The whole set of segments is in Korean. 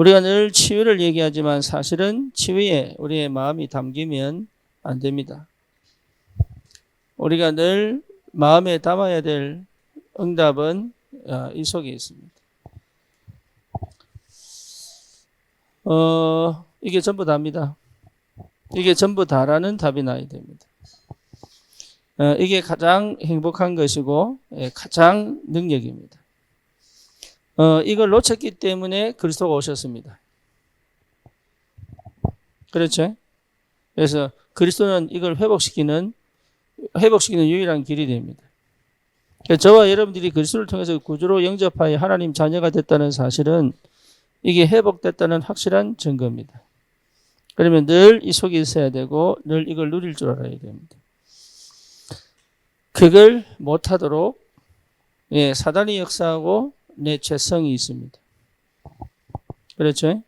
우리가 늘 치유를 얘기하지만 사실은 치유에 우리의 마음이 담기면 안 됩니다. 우리가 늘 마음에 담아야 될 응답은 이 속에 있습니다. 이게 전부 다입니다. 이게 전부 다라는 답이 나야 됩니다. 이게 가장 행복한 것이고 가장 능력입니다. 이걸 놓쳤기 때문에 그리스도가 오셨습니다. 그렇죠? 그래서 그리스도는 이걸 회복시키는 유일한 길이 됩니다. 저와 여러분들이 그리스도를 통해서 구주로 영접하여 하나님 자녀가 됐다는 사실은 이게 회복됐다는 확실한 증거입니다. 그러면 늘 이 속에 있어야 되고 늘 이걸 누릴 줄 알아야 됩니다. 그걸 못하도록 사단이 역사하고 내 죄성이 있습니다. 그렇죠?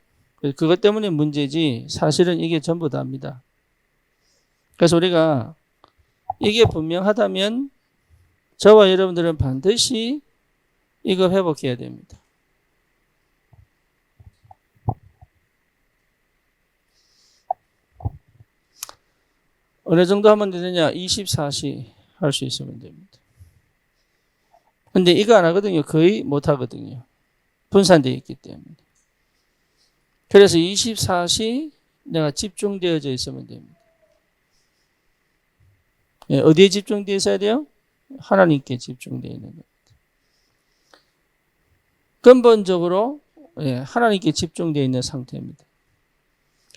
그것 때문에 문제지 사실은 이게 전부 다입니다. 그래서 우리가 이게 분명하다면 저와 여러분들은 반드시 이거 회복해야 됩니다. 어느 정도 하면 되느냐? 24시 할 수 있으면 됩니다. 근데 이거 안 하거든요. 거의 못 하거든요. 분산되어 있기 때문에. 그래서 24시 내가 집중되어져 있으면 됩니다. 어디에 집중되어 있어야 돼요? 하나님께 집중되어 있는 겁니다. 근본적으로 하나님께 집중되어 있는 상태입니다.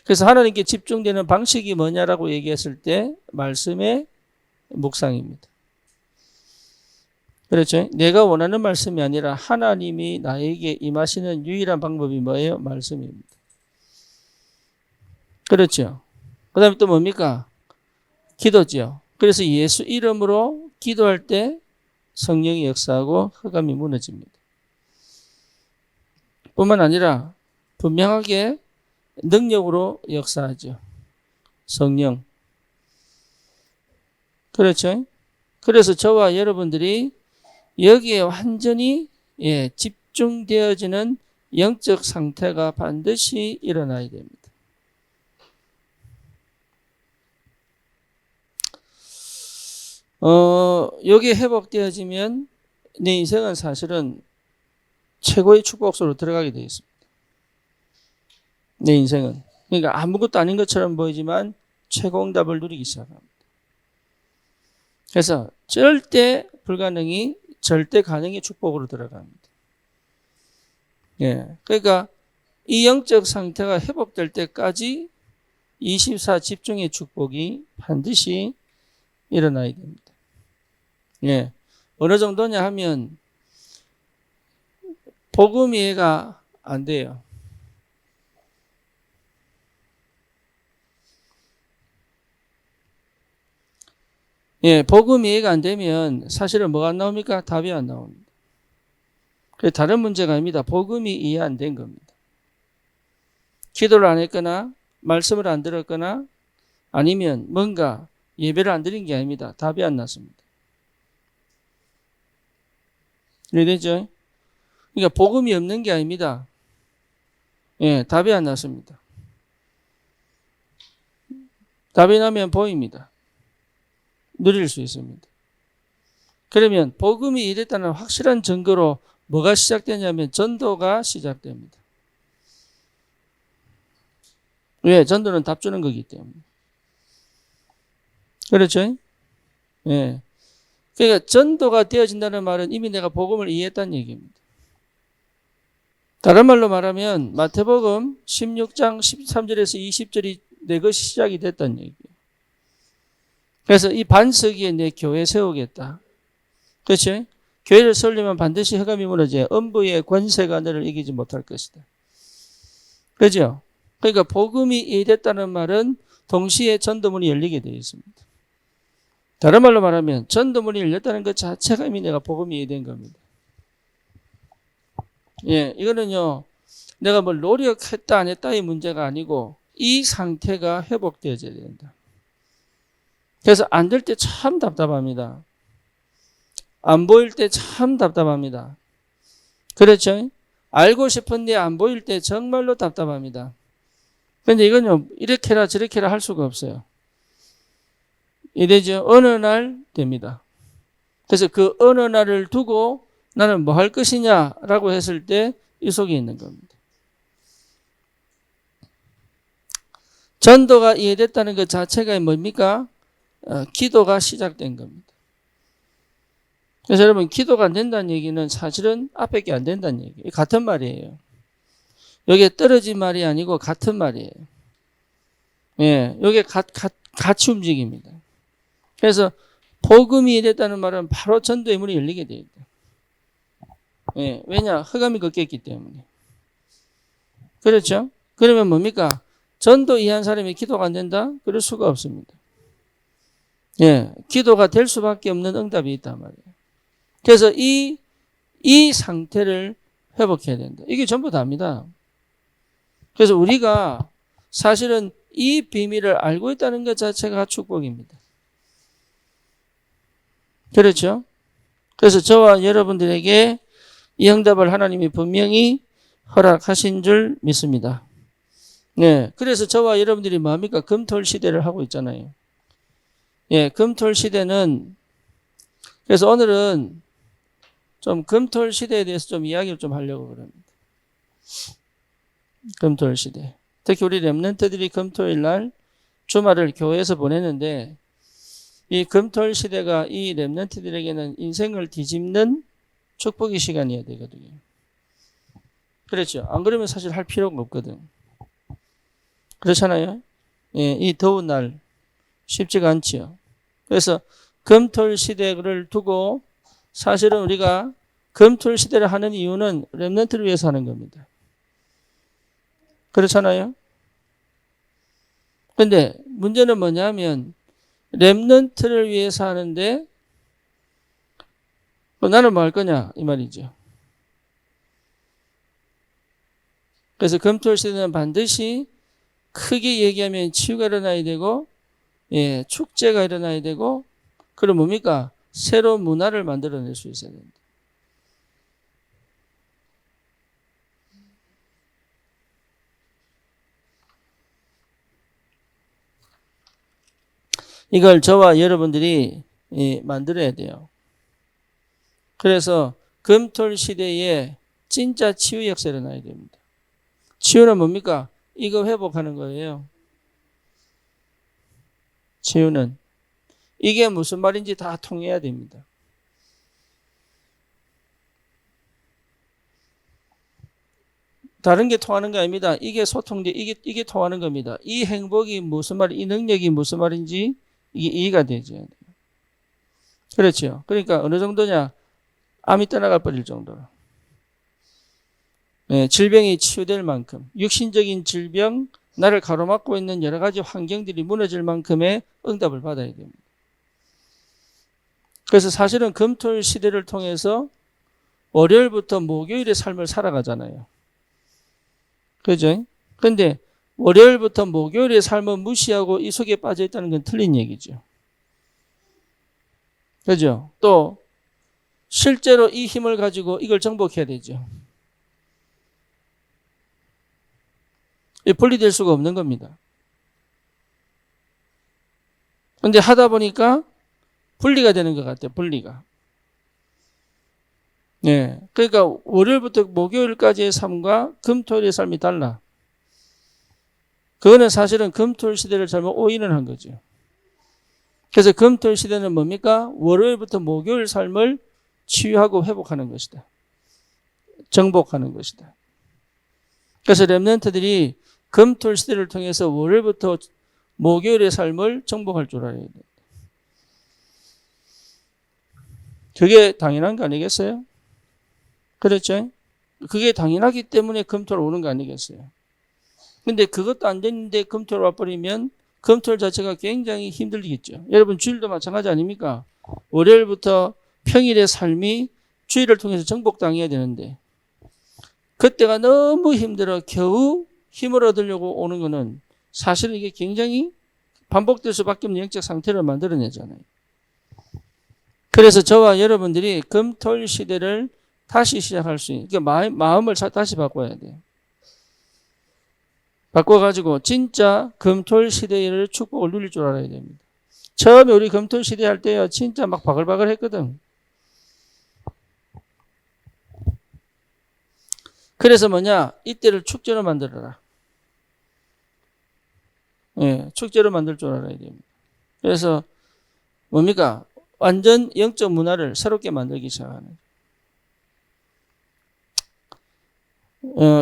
그래서 하나님께 집중되는 방식이 뭐냐라고 얘기했을 때 말씀의 묵상입니다. 그렇죠? 내가 원하는 말씀이 아니라 하나님이 나에게 임하시는 유일한 방법이 뭐예요? 말씀입니다. 그렇죠? 그 다음에 또 뭡니까? 기도죠. 그래서 예수 이름으로 기도할 때 성령이 역사하고 흑암이 무너집니다. 뿐만 아니라 분명하게 능력으로 역사하죠. 성령. 그렇죠? 그래서 저와 여러분들이 여기에 완전히 집중되어지는 영적 상태가 반드시 일어나야 됩니다. 여기에 회복되어지면 내 인생은 사실은 최고의 축복 속으로 들어가게 되어 있습니다. 내 인생은. 그러니까 아무것도 아닌 것처럼 보이지만 최고 응답을 누리기 시작합니다. 그래서 절대 불가능이 절대 가능의 축복으로 들어갑니다. 그러니까 이 영적 상태가 회복될 때까지 24 집중의 축복이 반드시 일어나야 됩니다. 어느 정도냐 하면 복음 이해가 안 돼요. 복음 이해가 안 되면 사실은 뭐가 안 나옵니까? 답이 안 나옵니다. 그래서 다른 문제가 아닙니다. 복음이 이해 안 된 겁니다. 기도를 안 했거나 말씀을 안 들었거나 아니면 뭔가 예배를 안 드린 게 아닙니다. 답이 안 났습니다. 이해되죠? 그러니까 복음이 없는 게 아닙니다. 답이 안 났습니다. 답이 나면 보입니다. 누릴 수 있습니다. 그러면 복음이 이랬다는 확실한 증거로 뭐가 시작되냐면 전도가 시작됩니다. 왜? 전도는 답 주는 거기 때문에. 그렇죠? 그러니까 전도가 되어진다는 말은 이미 내가 복음을 이해했다는 얘기입니다. 다른 말로 말하면 마태복음 16장 13절에서 20절이 내 것이 시작이 됐다는 얘기예요. 그래서 이 반석위에 내 교회 세우겠다. 그렇지? 교회를 세우려면 반드시 흑암이 무너져야 음부의 권세가 너를 이기지 못할 것이다. 그렇죠? 그러니까 복음이 이해됐다는 말은 동시에 전도문이 열리게 되어 있습니다. 다른 말로 말하면 전도문이 열렸다는 것 자체가 이미 내가 복음이 이해된 겁니다. 이거는요, 내가 뭘 노력했다 안 했다의 문제가 아니고 이 상태가 회복되어져야 된다. 그래서 안 될 때 참 답답합니다. 안 보일 때 참 답답합니다. 그렇죠? 알고 싶은데 안 보일 때 정말로 답답합니다. 근데 이건요, 이렇게 해라 저렇게 해라 할 수가 없어요. 이래죠. 어느 날 됩니다. 그래서 그 어느 날을 두고 나는 뭐 할 것이냐라고 했을 때 이 속에 있는 겁니다. 전도가 이해됐다는 것 자체가 뭡니까? 기도가 시작된 겁니다. 그래서 여러분, 기도가 안 된다는 얘기는 사실은 앞에 게 안 된다는 얘기예요. 같은 말이에요. 여기에 떨어진 말이 아니고 같은 말이에요. 예, 여기에 같이 움직입니다. 그래서 복음이 이해됐다는 말은 바로 전도의 문이 열리게 돼야 돼요. 예, 왜냐? 흑암이 걷겠기 때문에. 그렇죠? 그러면 뭡니까? 전도 이해한 사람이 기도가 안 된다? 그럴 수가 없습니다. 예, 기도가 될 수밖에 없는 응답이 있단 말이에요. 그래서 이 상태를 회복해야 된다. 이게 전부 다입니다. 그래서 우리가 사실은 이 비밀을 알고 있다는 것 자체가 축복입니다. 그렇죠? 그래서 저와 여러분들에게 이 응답을 하나님이 분명히 허락하신 줄 믿습니다. 네, 그래서 저와 여러분들이 뭡니까? 금토일 시대를 하고 있잖아요. 예, 금토일 시대는, 그래서 오늘은 좀 금토일 시대에 대해서 좀 이야기를 좀 하려고 그럽니다. 금토일 시대. 특히 우리 렘넌트들이 금토일 날 주말을 교회에서 보내는데, 이 금토일 시대가 이 렘넌트들에게는 인생을 뒤집는 축복의 시간이어야 되거든요. 그렇죠? 안 그러면 사실 할 필요가 없거든. 그렇잖아요? 예, 이 더운 날 쉽지가 않지요. 그래서 금토일 시대를 두고 사실은 우리가 금토일 시대를 하는 이유는 렘넌트를 위해서 하는 겁니다. 그렇잖아요? 근데 문제는 뭐냐면 렘넌트를 위해서 하는데 나는 뭐 할 거냐 이 말이죠. 그래서 금토일 시대는 반드시 크게 얘기하면 치유가 일어나야 되고, 예, 축제가 일어나야 되고, 그럼 뭡니까? 새로운 문화를 만들어낼 수 있어야 된다. 이걸 저와 여러분들이 만들어야 돼요. 그래서 금토일 시대에 진짜 치유 역사가 일어나야 됩니다. 치유는 뭡니까? 이거 회복하는 거예요. 치유는. 이게 무슨 말인지 다 통해야 됩니다. 다른 게 통하는 거 아닙니다. 이게 소통돼, 이게 통하는 겁니다. 이 행복이 무슨 말, 이 능력이 무슨 말인지 이게 이해가 되죠. 그렇죠. 그러니까 어느 정도냐? 암이 떠나갈 뻔일 정도로. 네, 질병이 치유될 만큼, 육신적인 질병, 나를 가로막고 있는 여러 가지 환경들이 무너질 만큼의 응답을 받아야 됩니다. 그래서 사실은 금토일 시대를 통해서 월요일부터 목요일의 삶을 살아가잖아요. 그죠? 근데 월요일부터 목요일의 삶을 무시하고 이 속에 빠져 있다는 건 틀린 얘기죠. 그죠? 또 실제로 이 힘을 가지고 이걸 정복해야 되죠. 분리될 수가 없는 겁니다. 근데 하다 보니까 분리가 되는 것 같아요. 분리가. 네. 그러니까 월요일부터 목요일까지의 삶과 금토일의 삶이 달라. 그거는 사실은 금토일 시대를 잘못 오인을 한 거죠. 그래서 금토일 시대는 뭡니까? 월요일부터 목요일 삶을 치유하고 회복하는 것이다. 정복하는 것이다. 그래서 렘넌트들이 금토일 시대를 통해서 월요일부터 목요일의 삶을 정복할 줄 알아야 돼. 그게 당연한 거 아니겠어요? 그렇죠? 그게 당연하기 때문에 금토일 오는 거 아니겠어요? 근데 그것도 안 됐는데 금토일 와버리면 금토일 자체가 굉장히 힘들겠죠. 여러분 주일도 마찬가지 아닙니까? 월요일부터 평일의 삶이 주일을 통해서 정복당해야 되는데 그때가 너무 힘들어 겨우 힘을 얻으려고 오는 거는 사실은 이게 굉장히 반복될 수밖에 없는 영적 상태를 만들어내잖아요. 그래서 저와 여러분들이 금토일 시대를 다시 시작할 수 있는, 그러니까 마음을 다시 바꿔야 돼요. 바꿔가지고 진짜 금토일 시대의 축복을 누릴 줄 알아야 됩니다. 처음에 우리 금토일 시대 할 때요, 진짜 막 바글바글 했거든. 그래서 뭐냐, 이때를 축제로 만들어라. 예, 축제로 만들 줄 알아야 됩니다. 그래서 뭡니까? 완전 영적 문화를 새롭게 만들기 시작하는.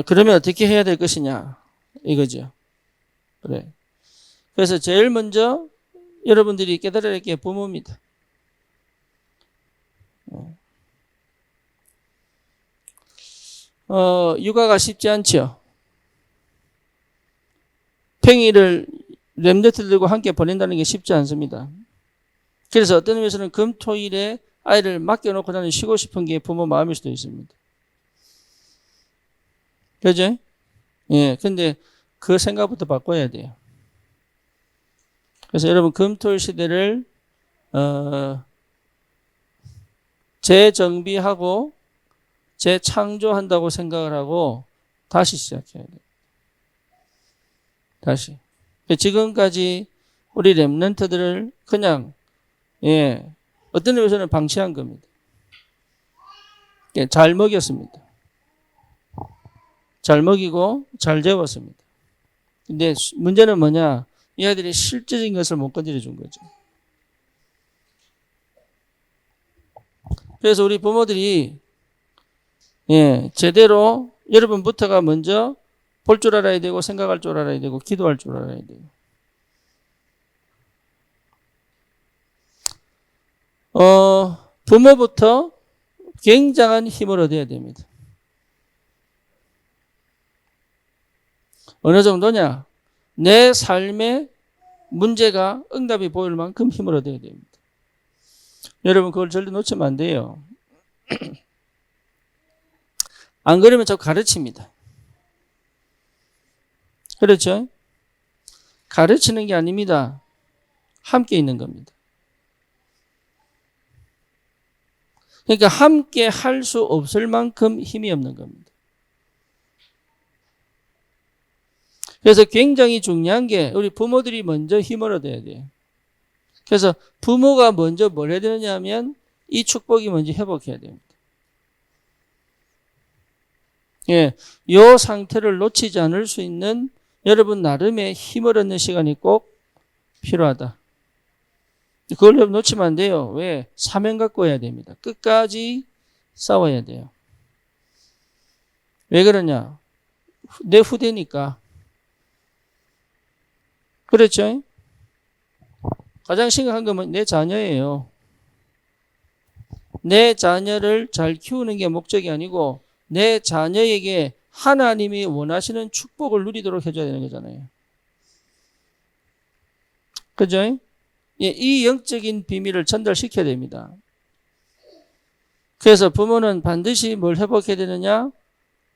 그러면 어떻게 해야 될 것이냐? 이거죠. 그래. 그래서 제일 먼저 여러분들이 깨달아야 할 게 부모입니다. 육아가 쉽지 않죠. 팽이를 렘네트들과 함께 보낸다는 게 쉽지 않습니다. 그래서 어떤 의미에서는 금토일에 아이를 맡겨놓고 나는 쉬고 싶은 게 부모 마음일 수도 있습니다. 그죠? 예, 근데 그 생각부터 바꿔야 돼요. 그래서 여러분 금토일 시대를 재정비하고 재창조한다고 생각을 하고 다시 시작해야 돼요. 다시. 지금까지 우리 렘넌트들을 그냥 어떤 의미에서는 방치한 겁니다. 잘 먹였습니다. 잘 먹이고 잘 재웠습니다. 근데 문제는 뭐냐? 이 아이들이 실제적인 것을 못 건드려 준 거죠. 그래서 우리 부모들이 제대로 여러분부터가 먼저 볼 줄 알아야 되고 생각할 줄 알아야 되고 기도할 줄 알아야 돼요. 부모부터 굉장한 힘을 얻어야 됩니다. 어느 정도냐? 내 삶의 문제가 응답이 보일 만큼 힘을 얻어야 됩니다. 여러분 그걸 절대 놓치면 안 돼요. 안 그러면 저 가르칩니다. 그렇죠? 가르치는 게 아닙니다. 함께 있는 겁니다. 그러니까 함께 할 수 없을 만큼 힘이 없는 겁니다. 그래서 굉장히 중요한 게 우리 부모들이 먼저 힘을 얻어야 돼요. 그래서 부모가 먼저 뭘 해야 되느냐 하면 이 축복이 먼저 회복해야 됩니다. 이 상태를 놓치지 않을 수 있는 여러분 나름의 힘을 얻는 시간이 꼭 필요하다. 그걸 놓치면 안 돼요. 왜? 사명 갖고 해야 됩니다. 끝까지 싸워야 돼요. 왜 그러냐? 내 후대니까. 그렇죠? 가장 심각한 건 내 자녀예요. 내 자녀를 잘 키우는 게 목적이 아니고 내 자녀에게 하나님이 원하시는 축복을 누리도록 해줘야 되는 거잖아요. 그죠? 이 영적인 비밀을 전달시켜야 됩니다. 그래서 부모는 반드시 뭘 회복해야 되느냐?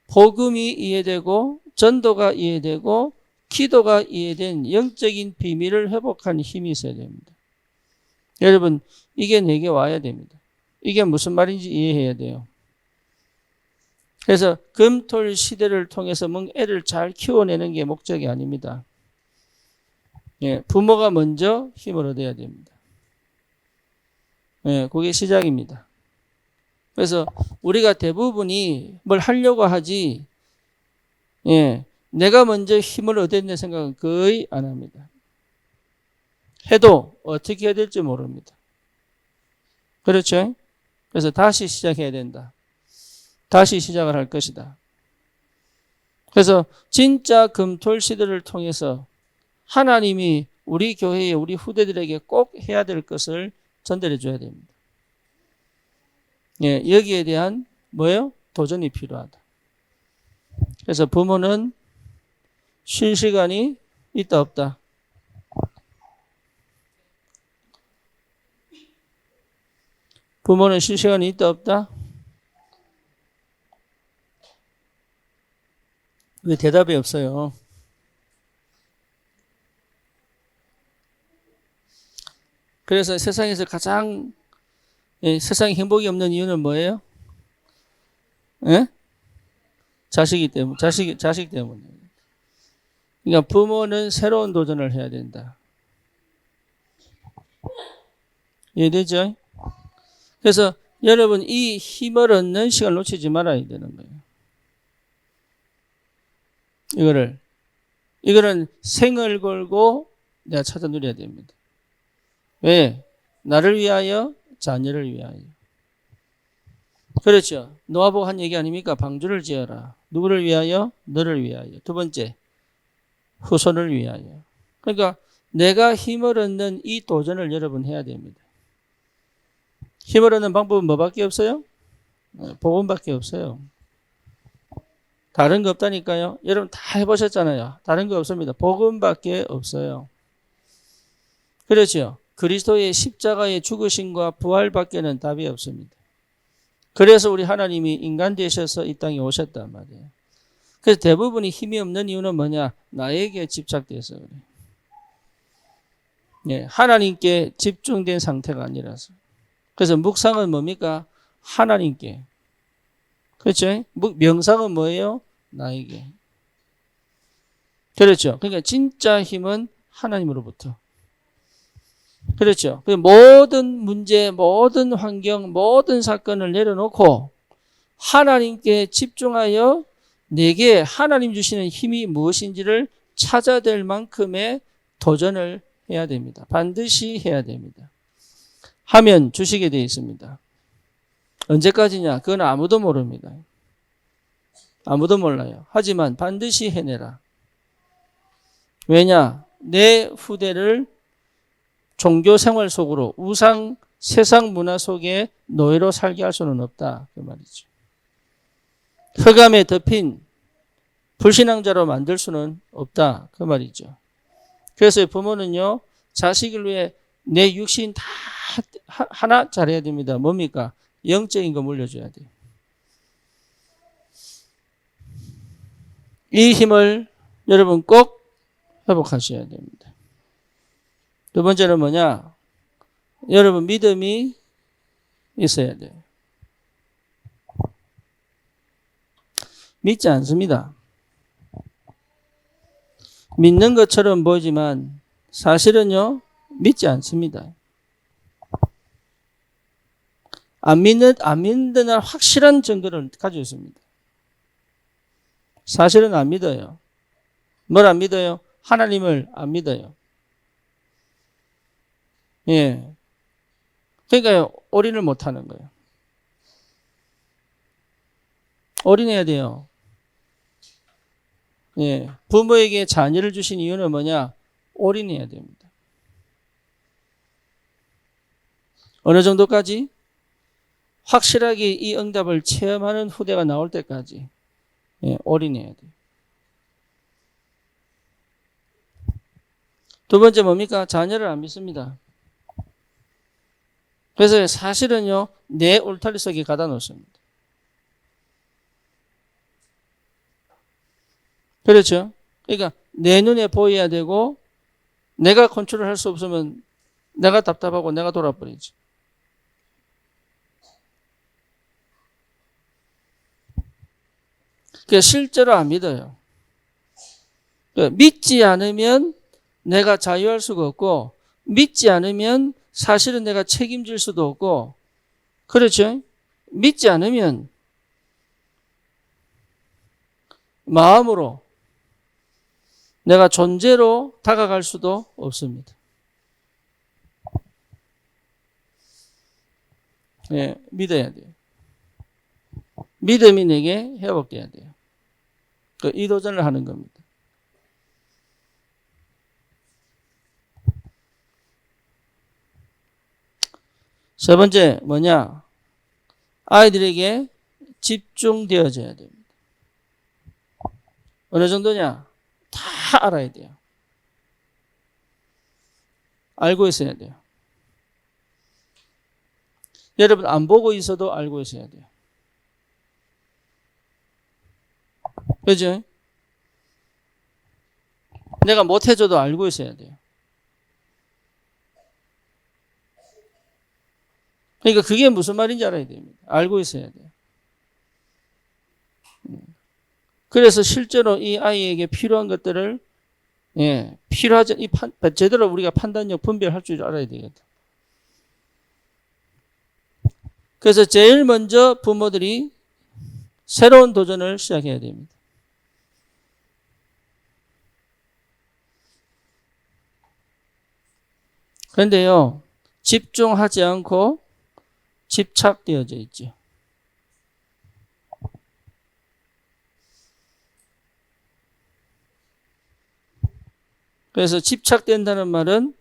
복음이 이해되고 전도가 이해되고 기도가 이해된 영적인 비밀을 회복하는 힘이 있어야 됩니다. 여러분 이게 내게 와야 됩니다. 이게 무슨 말인지 이해해야 돼요. 그래서 금토일 시대를 통해서 애를 잘 키워내는 게 목적이 아닙니다. 부모가 먼저 힘을 얻어야 됩니다. 그게 시작입니다. 그래서 우리가 대부분이 뭘 하려고 하지 내가 먼저 힘을 얻어야 된다는 생각은 거의 안 합니다. 해도 어떻게 해야 될지 모릅니다. 그렇죠? 그래서 다시 시작해야 된다. 다시 시작을 할 것이다. 그래서 진짜 금토일 시대를 통해서 하나님이 우리 교회에 우리 후대들에게 꼭 해야 될 것을 전달해 줘야 됩니다. 여기에 대한 뭐예요? 도전이 필요하다. 그래서 부모는 쉴 시간이 있다 없다. 부모는 쉴 시간이 있다 없다? 왜 대답이 없어요? 그래서 세상에서 가장 세상에 행복이 없는 이유는 뭐예요? 예? 자식 때문에. 그러니까 부모는 새로운 도전을 해야 된다. 이해되죠? 그래서 여러분 이 힘을 얻는 시간을 놓치지 말아야 되는 거예요. 이거는 생을 걸고 내가 찾아 누려야 됩니다. 왜? 나를 위하여, 자녀를 위하여. 그렇죠. 노아보고 한 얘기 아닙니까? 방주를 지어라. 누구를 위하여? 너를 위하여. 두 번째, 후손을 위하여. 그러니까 내가 힘을 얻는 이 도전을 여러분 해야 됩니다. 힘을 얻는 방법은 뭐밖에 없어요? 복음밖에 없어요. 다른 거 없다니까요. 여러분 다 해보셨잖아요. 다른 거 없습니다. 복음밖에 없어요. 그렇죠. 그리스도의 십자가의 죽으심과 부활밖에는 답이 없습니다. 그래서 우리 하나님이 인간 되셔서 이 땅에 오셨단 말이에요. 그래서 대부분이 힘이 없는 이유는 뭐냐? 나에게 집착돼서 그래요. 예, 하나님께 집중된 상태가 아니라서. 그래서 묵상은 뭡니까? 하나님께. 그렇죠? 명상은 뭐예요? 나에게. 그렇죠. 그러니까 진짜 힘은 하나님으로부터. 그렇죠. 모든 문제, 모든 환경, 모든 사건을 내려놓고 하나님께 집중하여 내게 하나님 주시는 힘이 무엇인지를 찾아낼 만큼의 도전을 해야 됩니다. 반드시 해야 됩니다. 하면 주시게 되어 있습니다. 언제까지냐? 그건 아무도 모릅니다. 아무도 몰라요. 하지만 반드시 해내라. 왜냐? 내 후대를 종교 생활 속으로 우상 세상 문화 속에 노예로 살게 할 수는 없다. 그 말이죠. 흑암에 덮인 불신앙자로 만들 수는 없다. 그 말이죠. 그래서 부모는요, 자식을 위해 내 육신 다 하나 잘해야 됩니다. 뭡니까? 영적인 거 물려줘야 돼요. 이 힘을 여러분 꼭 회복하셔야 됩니다. 두 번째는 뭐냐? 여러분 믿음이 있어야 돼요. 믿지 않습니다. 믿는 것처럼 보이지만 사실은요, 믿지 않습니다. 안 믿는 확실한 증거를 가지고 있습니다. 사실은 안 믿어요. 뭘 안 믿어요? 하나님을 안 믿어요. 예. 그러니까 올인을 못 하는 거예요. 올인해야 돼요. 예. 부모에게 자녀를 주신 이유는 뭐냐? 올인해야 됩니다. 어느 정도까지? 확실하게 이 응답을 체험하는 후대가 나올 때까지 올인해야 돼요. 두 번째 뭡니까? 자녀를 안 믿습니다. 그래서 사실은요, 내 울타리 속에 가다 놓습니다. 그렇죠? 그러니까 내 눈에 보여야 되고 내가 컨트롤할 수 없으면 내가 답답하고 내가 돌아버리지. 그러니까 실제로 안 믿어요. 그러니까 믿지 않으면 내가 자유할 수가 없고 믿지 않으면 사실은 내가 책임질 수도 없고 그렇죠? 믿지 않으면 마음으로 내가 존재로 다가갈 수도 없습니다. 예, 믿어야 돼요. 믿음이 내게 회복돼야 돼요. 이 도전을 하는 겁니다. 세 번째 뭐냐? 아이들에게 집중되어져야 됩니다. 어느 정도냐? 다 알아야 돼요. 알고 있어야 돼요. 여러분 안 보고 있어도 알고 있어야 돼요. 그죠? 내가 못해줘도 알고 있어야 돼요. 그러니까 그게 무슨 말인지 알아야 됩니다. 알고 있어야 돼요. 그래서 실제로 이 아이에게 필요한 것들을 필요하지 제대로 우리가 판단력 분별할 줄 알아야 되겠다. 그래서 제일 먼저 부모들이 새로운 도전을 시작해야 됩니다. 그런데요, 집중하지 않고 집착되어져 있죠. 그래서 집착된다는 말은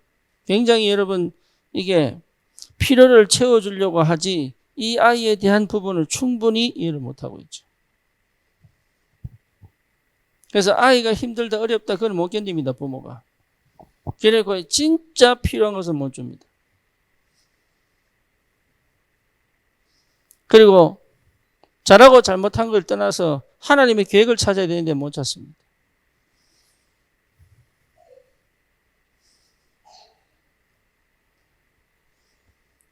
굉장히 여러분 이게 필요를 채워주려고 하지 이 아이에 대한 부분을 충분히 이해를 못하고 있죠. 그래서 아이가 힘들다 어렵다 그건 못 견딥니다. 부모가. 그래서 진짜 필요한 것은 못 줍니다. 그리고 잘하고 잘못한 걸 떠나서 하나님의 계획을 찾아야 되는데 못 찾습니다.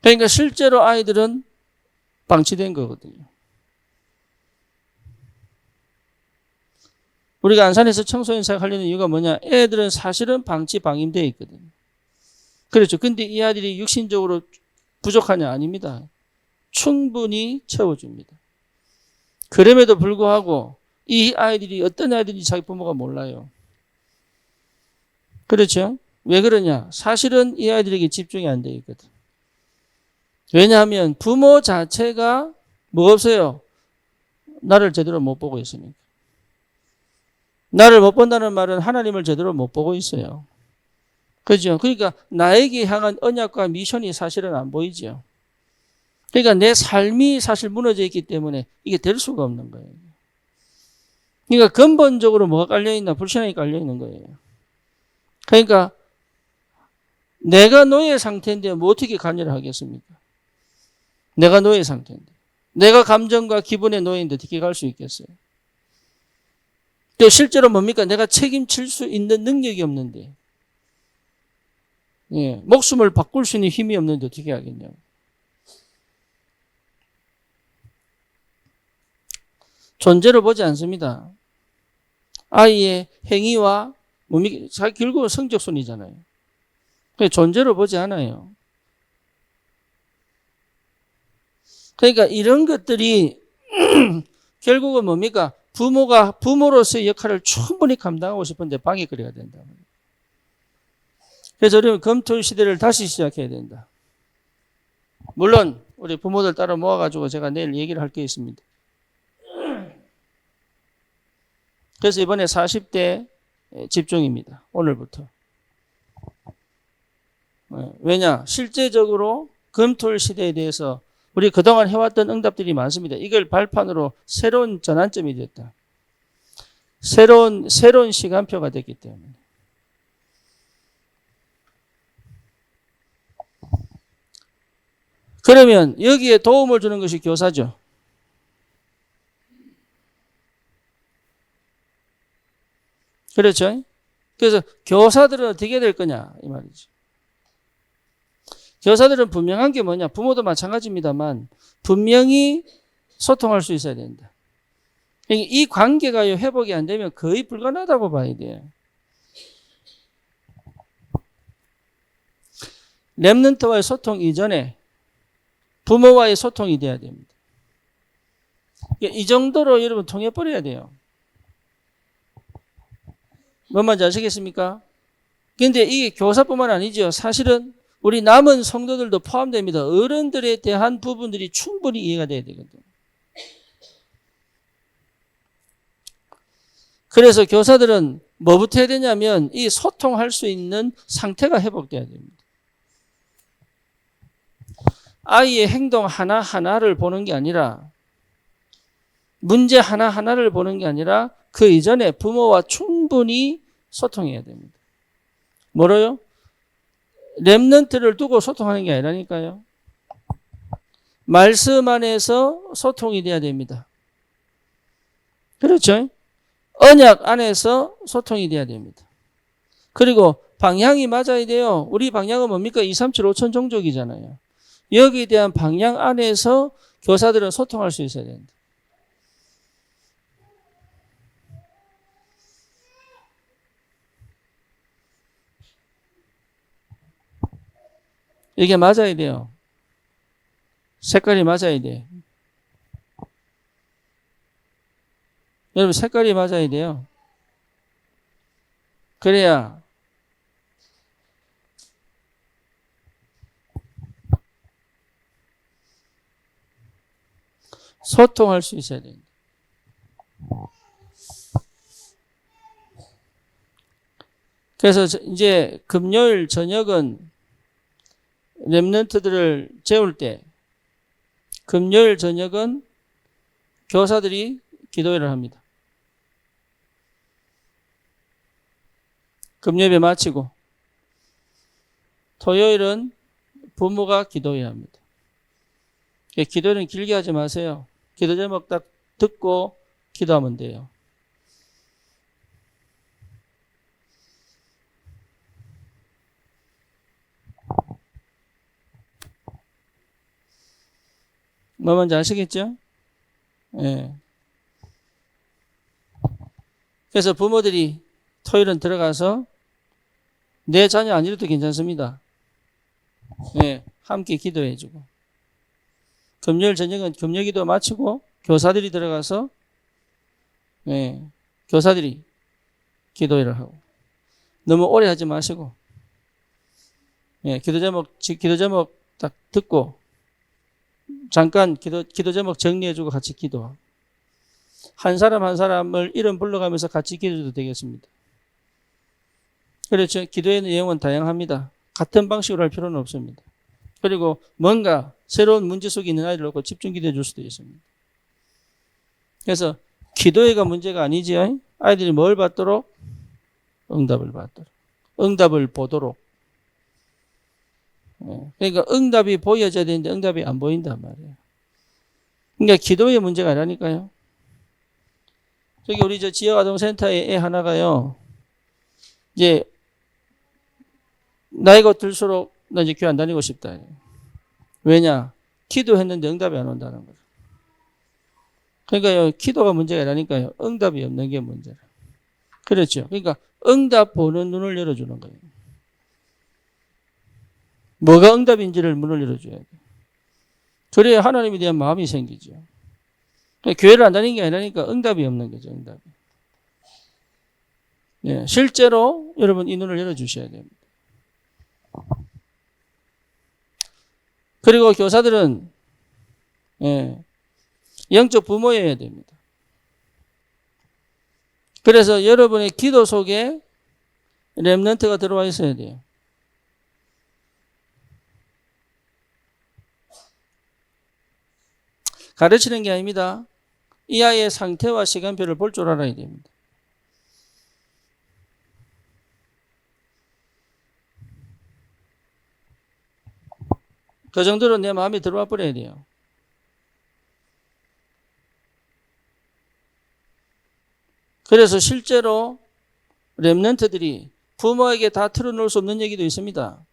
그러니까 실제로 아이들은 방치된 거거든요. 우리가 안산에서 청소년 사역하려는 이유가 뭐냐? 애들은 사실은 방임되어 있거든요. 그렇죠. 근데 이 아이들이 육신적으로 부족하냐? 아닙니다. 충분히 채워줍니다. 그럼에도 불구하고 이 아이들이 어떤 아이들인지 자기 부모가 몰라요. 그렇죠? 왜 그러냐? 사실은 이 아이들에게 집중이 안 되어 있거든. 왜냐하면 부모 자체가 뭐 없어요? 나를 제대로 못 보고 있으니까. 나를 못 본다는 말은 하나님을 제대로 못 보고 있어요. 그죠? 그러니까 나에게 향한 언약과 미션이 사실은 안 보이죠. 그러니까 내 삶이 사실 무너져 있기 때문에 이게 될 수가 없는 거예요. 그러니까 근본적으로 뭐가 깔려있나? 불신앙이 깔려있는 거예요. 그러니까 내가 노예 상태인데 뭐 어떻게 관여를 하겠습니까? 내가 노예 상태인데. 내가 감정과 기분의 노예인데 어떻게 갈 수 있겠어요? 또 실제로 뭡니까? 내가 책임질 수 있는 능력이 없는데. 목숨을 바꿀 수 있는 힘이 없는데 어떻게 하겠냐고. 존재를 보지 않습니다. 아이의 행위와 뭡니까? 결국은 성적순이잖아요. 존재를 보지 않아요. 그러니까 이런 것들이 결국은 뭡니까? 부모가 부모로서의 역할을 충분히 감당하고 싶은데 방해거리가 된다. 그래서 우리는 검토 시대를 다시 시작해야 된다. 물론 우리 부모들 따라 모아가지고 제가 내일 얘기를 할 게 있습니다. 그래서 이번에 40대 집중입니다. 오늘부터. 왜냐? 실제적으로 검토 시대에 대해서 우리 그동안 해왔던 응답들이 많습니다. 이걸 발판으로 새로운 전환점이 됐다. 새로운 시간표가 됐기 때문에. 그러면 여기에 도움을 주는 것이 교사죠. 그렇죠? 그래서 교사들은 어떻게 될 거냐 이 말이죠. 교사들은 분명한 게 뭐냐? 부모도 마찬가지입니다만 분명히 소통할 수 있어야 된다. 이 관계가 회복이 안 되면 거의 불가능하다고 봐야 돼요. 렘넌트와의 소통 이전에 부모와의 소통이 돼야 됩니다. 이 정도로 여러분 통해버려야 돼요. 뭔 말인지 아시겠습니까? 근데 이게 교사뿐만 아니죠. 사실은 우리 남은 성도들도 포함됩니다. 어른들에 대한 부분들이 충분히 이해가 돼야 되거든요. 그래서 교사들은 뭐부터 해야 되냐면 이 소통할 수 있는 상태가 회복돼야 됩니다. 아이의 행동 하나하나를 보는 게 아니라 문제 하나하나를 보는 게 아니라 그 이전에 부모와 충분히 소통해야 됩니다. 뭐로요? 렘넌트를 두고 소통하는 게 아니라니까요. 말씀 안에서 소통이 돼야 됩니다. 그렇죠? 언약 안에서 소통이 돼야 됩니다. 그리고 방향이 맞아야 돼요. 우리 방향은 뭡니까? 2, 3, 7, 5천 종족이잖아요. 여기에 대한 방향 안에서 교사들은 소통할 수 있어야 된다. 이게 맞아야 돼요. 색깔이 맞아야 돼. 여러분, 색깔이 맞아야 돼요. 그래야 소통할 수 있어야 됩니다. 그래서 이제 금요일 저녁은 렘넌트들을 재울 때 금요일 저녁은 교사들이 기도회를 합니다. 금요일에 마치고 토요일은 부모가 기도회 합니다. 기도는 길게 하지 마세요. 기도 제목 딱 듣고 기도하면 돼요. 뭐 뭔지 아시겠죠? 예. 그래서 부모들이 토요일은 들어가서 내 자녀 안 이래도 괜찮습니다. 예. 함께 기도해주고. 금요일 저녁은 금요 기도 마치고 교사들이 들어가서 예. 교사들이 기도회를 하고. 너무 오래 하지 마시고 예. 기도 제목 딱 듣고 잠깐 기도 제목 정리해주고 같이 기도하고 한 사람 한 사람을 이름 불러가면서 같이 기도해도 되겠습니다. 그렇죠. 기도의 내용은 다양합니다. 같은 방식으로 할 필요는 없습니다. 그리고 뭔가 새로운 문제 속에 있는 아이들 놓고 집중 기도해 줄 수도 있습니다. 그래서 기도회가 문제가 아니지요. 아이들이 뭘 받도록? 응답을 받도록. 응답을 보도록. 그러니까 응답이 보여져야 되는데 응답이 안 보인단 말이에요. 그러니까 기도의 문제가 아니라니까요. 저기 우리 저 지역아동센터에 애 하나가요. 이제 나이가 들수록 나 이제 교회 안 다니고 싶다. 왜냐? 기도했는데 응답이 안 온다는 거죠. 그러니까요, 기도가 문제가 아니라니까요. 응답이 없는 게 문제라. 그렇죠. 그러니까 응답 보는 눈을 열어주는 거예요. 뭐가 응답인지를 문을 열어줘야 돼요. 그래야 하나님에 대한 마음이 생기죠. 교회를 안 다니는 게 아니라니까 응답이 없는 거죠. 응답이. 예, 실제로 여러분 이 눈을 열어주셔야 됩니다. 그리고 교사들은 예, 영적 부모여야 됩니다. 그래서 여러분의 기도 속에 렘넌트가 들어와 있어야 돼요. 가르치는 게 아닙니다. 이 아이의 상태와 시간표를 볼 줄 알아야 됩니다. 그 정도로 내 마음에 들어와 버려야 돼요. 그래서 실제로 렘넌트들이 부모에게 다 털어놓을 수 없는 얘기도 있습니다.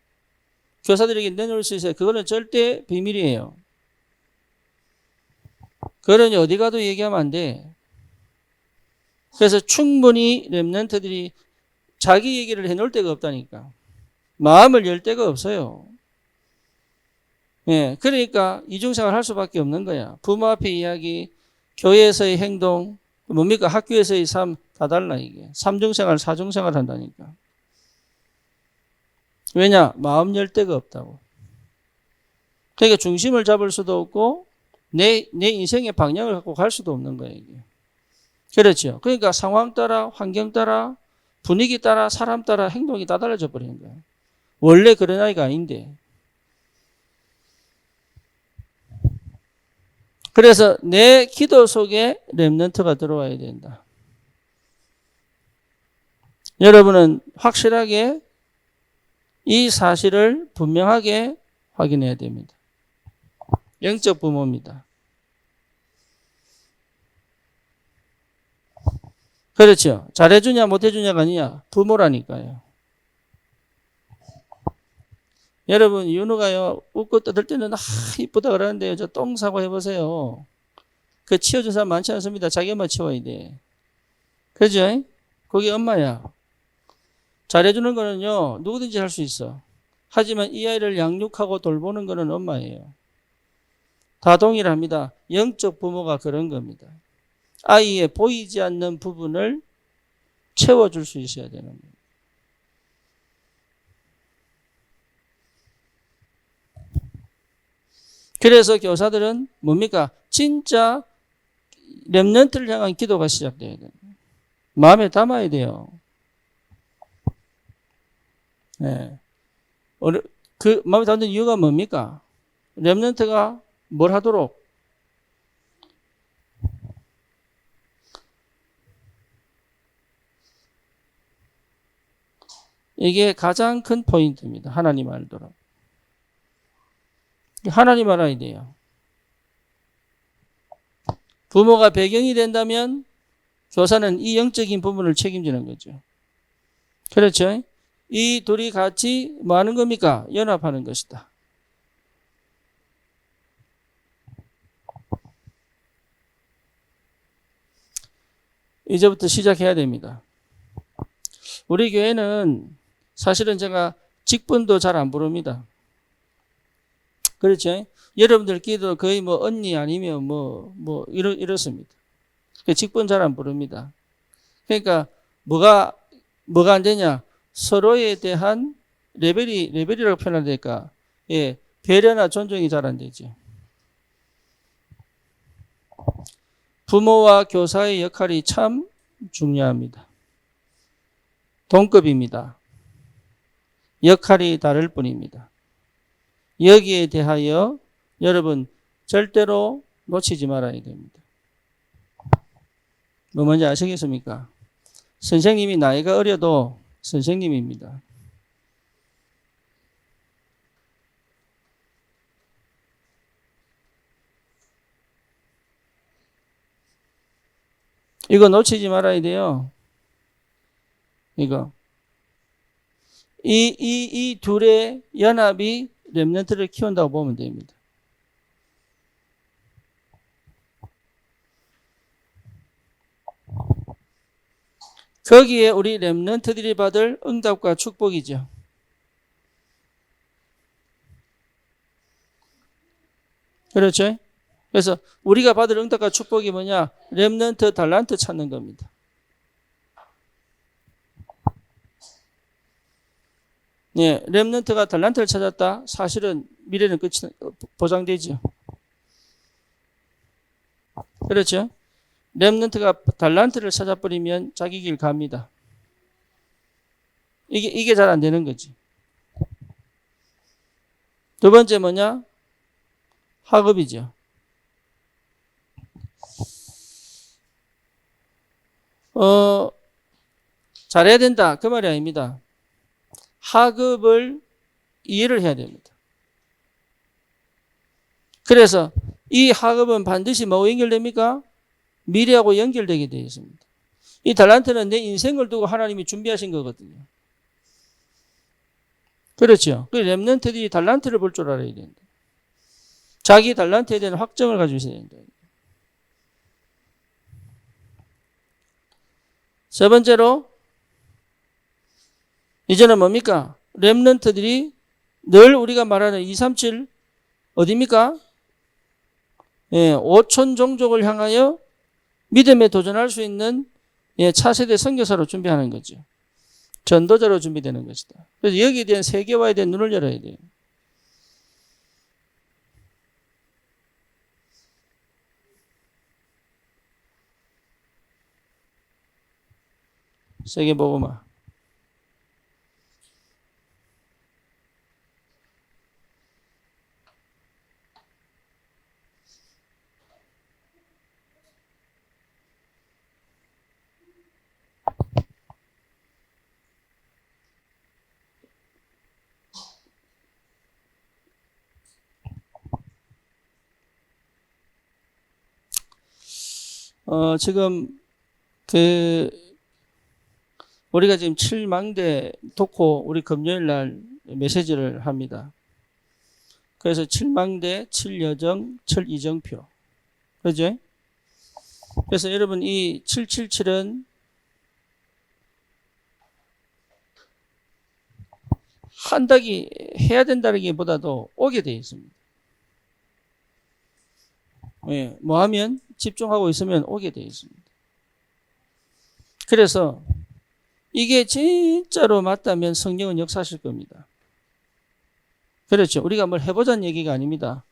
교사들에게 내놓을 수 있어요. 그거는 절대 비밀이에요. 그러니 어디 가도 얘기하면 안 돼. 그래서 충분히 렘넌트들이 자기 얘기를 해놓을 데가 없다니까. 마음을 열 데가 없어요. 예, 그러니까 이중생활 할 수밖에 없는 거야. 부모 앞에 이야기, 교회에서의 행동, 뭡니까? 학교에서의 삶 다 달라 이게. 삼중생활, 사중생활 한다니까. 왜냐? 마음 열 데가 없다고. 그러니까 중심을 잡을 수도 없고 내 인생의 방향을 갖고 갈 수도 없는 거예요, 이게. 그렇죠. 그러니까 상황 따라, 환경 따라, 분위기 따라, 사람 따라 행동이 다 달라져 버리는 거예요. 원래 그런 아이가 아닌데. 그래서 내 기도 속에 렘넌트가 들어와야 된다. 여러분은 확실하게 이 사실을 분명하게 확인해야 됩니다. 영적 부모입니다. 그렇죠. 잘해주냐 못해주냐가 아니냐. 부모라니까요. 여러분 윤우가요 웃고 떠들 때는 이쁘다 그러는데요. 저 똥 사고 해보세요. 그 치워준 사람 많지 않습니다. 자기 엄마 치워야 돼. 그죠? 거기 엄마야. 잘해주는 거는요 누구든지 할 수 있어. 하지만 이 아이를 양육하고 돌보는 것은 엄마예요. 다 동일합니다. 영적 부모가 그런 겁니다. 아이의 보이지 않는 부분을 채워줄 수 있어야 되는 거예요. 그래서 교사들은 뭡니까? 진짜 렘넌트를 향한 기도가 시작돼야 돼요. 마음에 담아야 돼요. 네. 그 마음에 담는 이유가 뭡니까? 렘넌트가 뭘 하도록? 이게 가장 큰 포인트입니다. 하나님 알도록. 하나님 알아야 돼요. 부모가 배경이 된다면 교사는 이 영적인 부분을 책임지는 거죠. 그렇죠? 이 둘이 같이 뭐 하는 겁니까? 연합하는 것이다. 이제부터 시작해야 됩니다. 우리 교회는 사실은 제가 직분도 잘 안 부릅니다. 그렇죠? 여러분들끼리도 거의 뭐 언니 아니면 이렇습니다. 직분 잘 안 부릅니다. 그러니까 뭐가 안 되냐? 서로에 대한 레벨이라고 표현해야 될까? 예, 배려나 존중이 잘 안 되죠. 부모와 교사의 역할이 참 중요합니다. 동급입니다. 역할이 다를 뿐입니다. 여기에 대하여 여러분 절대로 놓치지 말아야 됩니다. 뭐 뭔지 아시겠습니까? 선생님이 나이가 어려도 선생님입니다. 이거 놓치지 말아야 돼요. 이거. 이 둘의 연합이 렘넌트를 키운다고 보면 됩니다. 거기에 우리 렘넌트들이 받을 응답과 축복이죠. 그렇죠? 그래서 우리가 받을 응답과 축복이 뭐냐? 렘넌트 달란트 찾는 겁니다. 네, 렘넌트가 달란트를 찾았다. 사실은 미래는 끝이 보장되죠. 그렇죠? 렘넌트가 달란트를 찾아버리면 자기 길 갑니다. 이게 잘 안 되는 거지. 두 번째 뭐냐? 학업이죠. 잘해야 된다. 그 말이 아닙니다. 학업을 이해를 해야 됩니다. 그래서 이 학업은 반드시 뭐하고 연결됩니까? 미래하고 연결되게 되어 있습니다. 이 달란트는 내 인생을 두고 하나님이 준비하신 거거든요. 그렇죠. 그 렘넌트들이 달란트를 볼 줄 알아야 된다. 자기 달란트에 대한 확정을 가지고 있어야 된다. 세 번째로 이제는 뭡니까? 렘넌트들이 늘 우리가 말하는 237 어디입니까? 예, 5천 종족을 향하여 믿음에 도전할 수 있는 차세대 선교사로 준비하는 거죠. 전도자로 준비되는 것이다. 그래서 여기에 대한 세계화에 대한 눈을 열어야 돼요. 세계복음화. 지금 우리가 지금 7망대 독호 우리 금요일 날 메시지를 합니다. 그래서 7망대, 7여정, 7이정표. 그죠? 그래서 여러분 이 777은 한다기 해야 된다기보다도 오게 돼 있습니다. 예, 뭐 하면 집중하고 있으면 오게 돼 있습니다. 그래서 이게 진짜로 맞다면 성령은 역사하실 겁니다. 그렇죠. 우리가 뭘 해보자는 얘기가 아닙니다.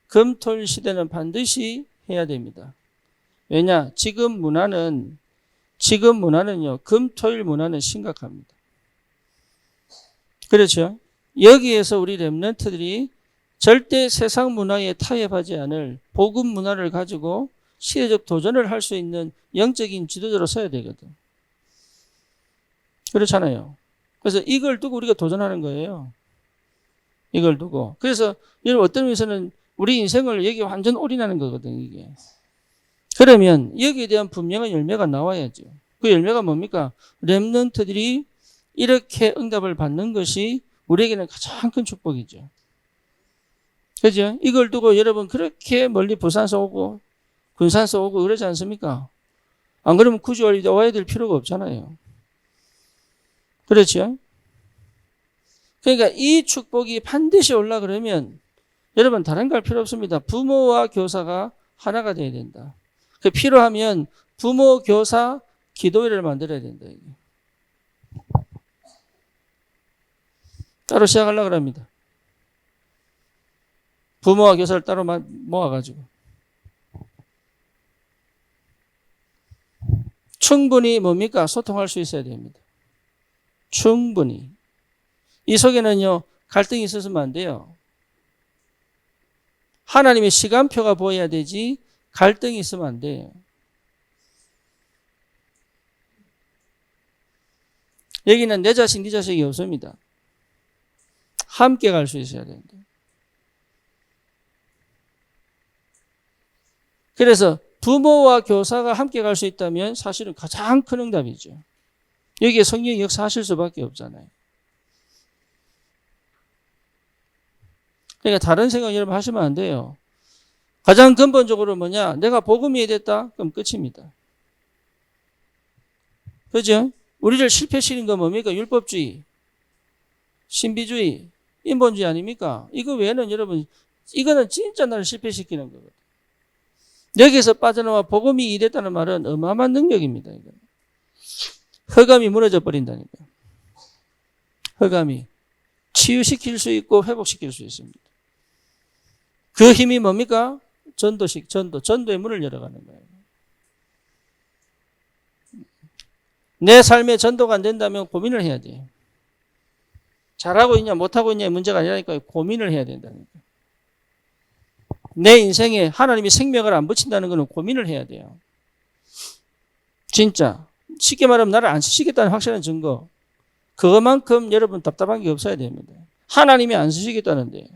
금토일 시대는 반드시 해야 됩니다. 왜냐? 지금 문화는요, 금토일 문화는 심각합니다. 그렇죠. 여기에서 우리 렘넌트들이 절대 세상 문화에 타협하지 않을 복음 문화를 가지고 시대적 도전을 할 수 있는 영적인 지도자로 서야 되거든. 그렇잖아요. 그래서 이걸 두고 우리가 도전하는 거예요. 이걸 두고. 그래서 여러분 어떤 의미에서는 우리 인생을 여기 완전 올인하는 거거든, 이게. 그러면 여기에 대한 분명한 열매가 나와야죠. 그 열매가 뭡니까? 렘넌트들이 이렇게 응답을 받는 것이 우리에게는 가장 큰 축복이죠. 그죠? 이걸 두고 여러분 그렇게 멀리 부산서 오고 군산서 오고 그러지 않습니까? 안 그러면 굳이 와야 될 필요가 없잖아요. 그렇죠? 그러니까 이 축복이 반드시 올라 그러면 여러분 다른 거 할 필요 없습니다. 부모와 교사가 하나가 돼야 된다. 그 필요하면 부모, 교사, 기도회를 만들어야 된다. 이게. 따로 시작하려고 합니다. 부모와 교사를 따로 모아가지고. 충분히 뭡니까? 소통할 수 있어야 됩니다. 충분히. 이 속에는요, 갈등이 있었으면 안 돼요. 하나님의 시간표가 보여야 되지, 갈등이 있으면 안 돼요. 여기는 내 자식, 네 자식이 없습니다. 함께 갈 수 있어야 된다. 그래서 부모와 교사가 함께 갈 수 있다면 사실은 가장 큰 응답이죠. 여기에 성령이 역사하실 수밖에 없잖아요. 그러니까 다른 생각 여러분 하시면 안 돼요. 가장 근본적으로 뭐냐? 내가 복음이 됐다? 그럼 끝입니다. 그죠? 우리를 실패시키는 건 뭡니까? 율법주의, 신비주의, 인본주의 아닙니까? 이거 외에는 여러분, 이거는 진짜 나를 실패시키는 거거든요. 여기서 빠져나와 복음이 이됐다는 말은 어마어마한 능력입니다. 이거. 허감이 무너져 버린다니까. 허감이 치유시킬 수 있고 회복시킬 수 있습니다. 그 힘이 뭡니까? 전도의 문을 열어가는 거예요. 내 삶에 전도가 안 된다면 고민을 해야 돼요. 잘하고 있냐 못하고 있냐의 문제가 아니라니까 고민을 해야 된다니까. 내 인생에 하나님이 생명을 안 붙인다는 것은 고민을 해야 돼요. 진짜. 쉽게 말하면 나를 안 쓰시겠다는 확실한 증거. 그것만큼 여러분 답답한 게 없어야 됩니다. 하나님이 안 쓰시겠다는데.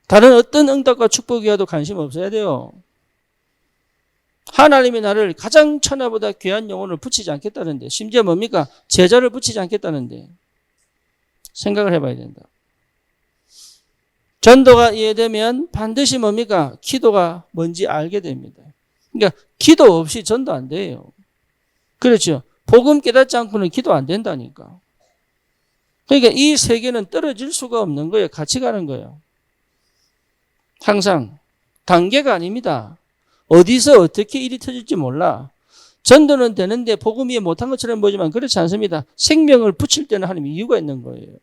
다른 어떤 응답과 축복이와도 관심 없어야 돼요. 하나님이 나를 가장 천하보다 귀한 영혼을 붙이지 않겠다는데, 심지어 뭡니까? 제자를 붙이지 않겠다는데 생각을 해봐야 된다. 전도가 이해되면 반드시 뭡니까? 기도가 뭔지 알게 됩니다. 그러니까 기도 없이 전도 안 돼요. 그렇죠. 복음 깨닫지 않고는 기도 안 된다니까. 그러니까 이 세계는 떨어질 수가 없는 거예요. 같이 가는 거예요. 항상 단계가 아닙니다. 어디서 어떻게 일이 터질지 몰라. 전도는 되는데 복음 이해 못한 것처럼 보이지만 그렇지 않습니다. 생명을 붙일 때는 하나님 이유가 있는 거예요.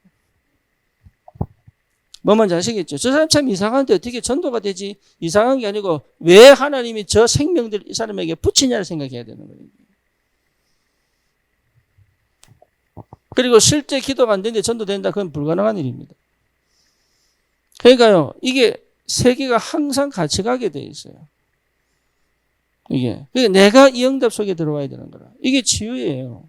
뭐 뭔지 아시겠죠? 저 사람 참 이상한데 어떻게 전도가 되지? 이상한 게 아니고 왜 하나님이 저 생명들 이 사람에게 붙이냐를 생각해야 되는 거예요. 그리고 실제 기도가 안 되는데 전도된다. 그건 불가능한 일입니다. 그러니까요. 이게 세계가 항상 같이 가게 돼 있어요. 이게. 그러니까 내가 이 응답 속에 들어와야 되는 거라. 이게 치유예요.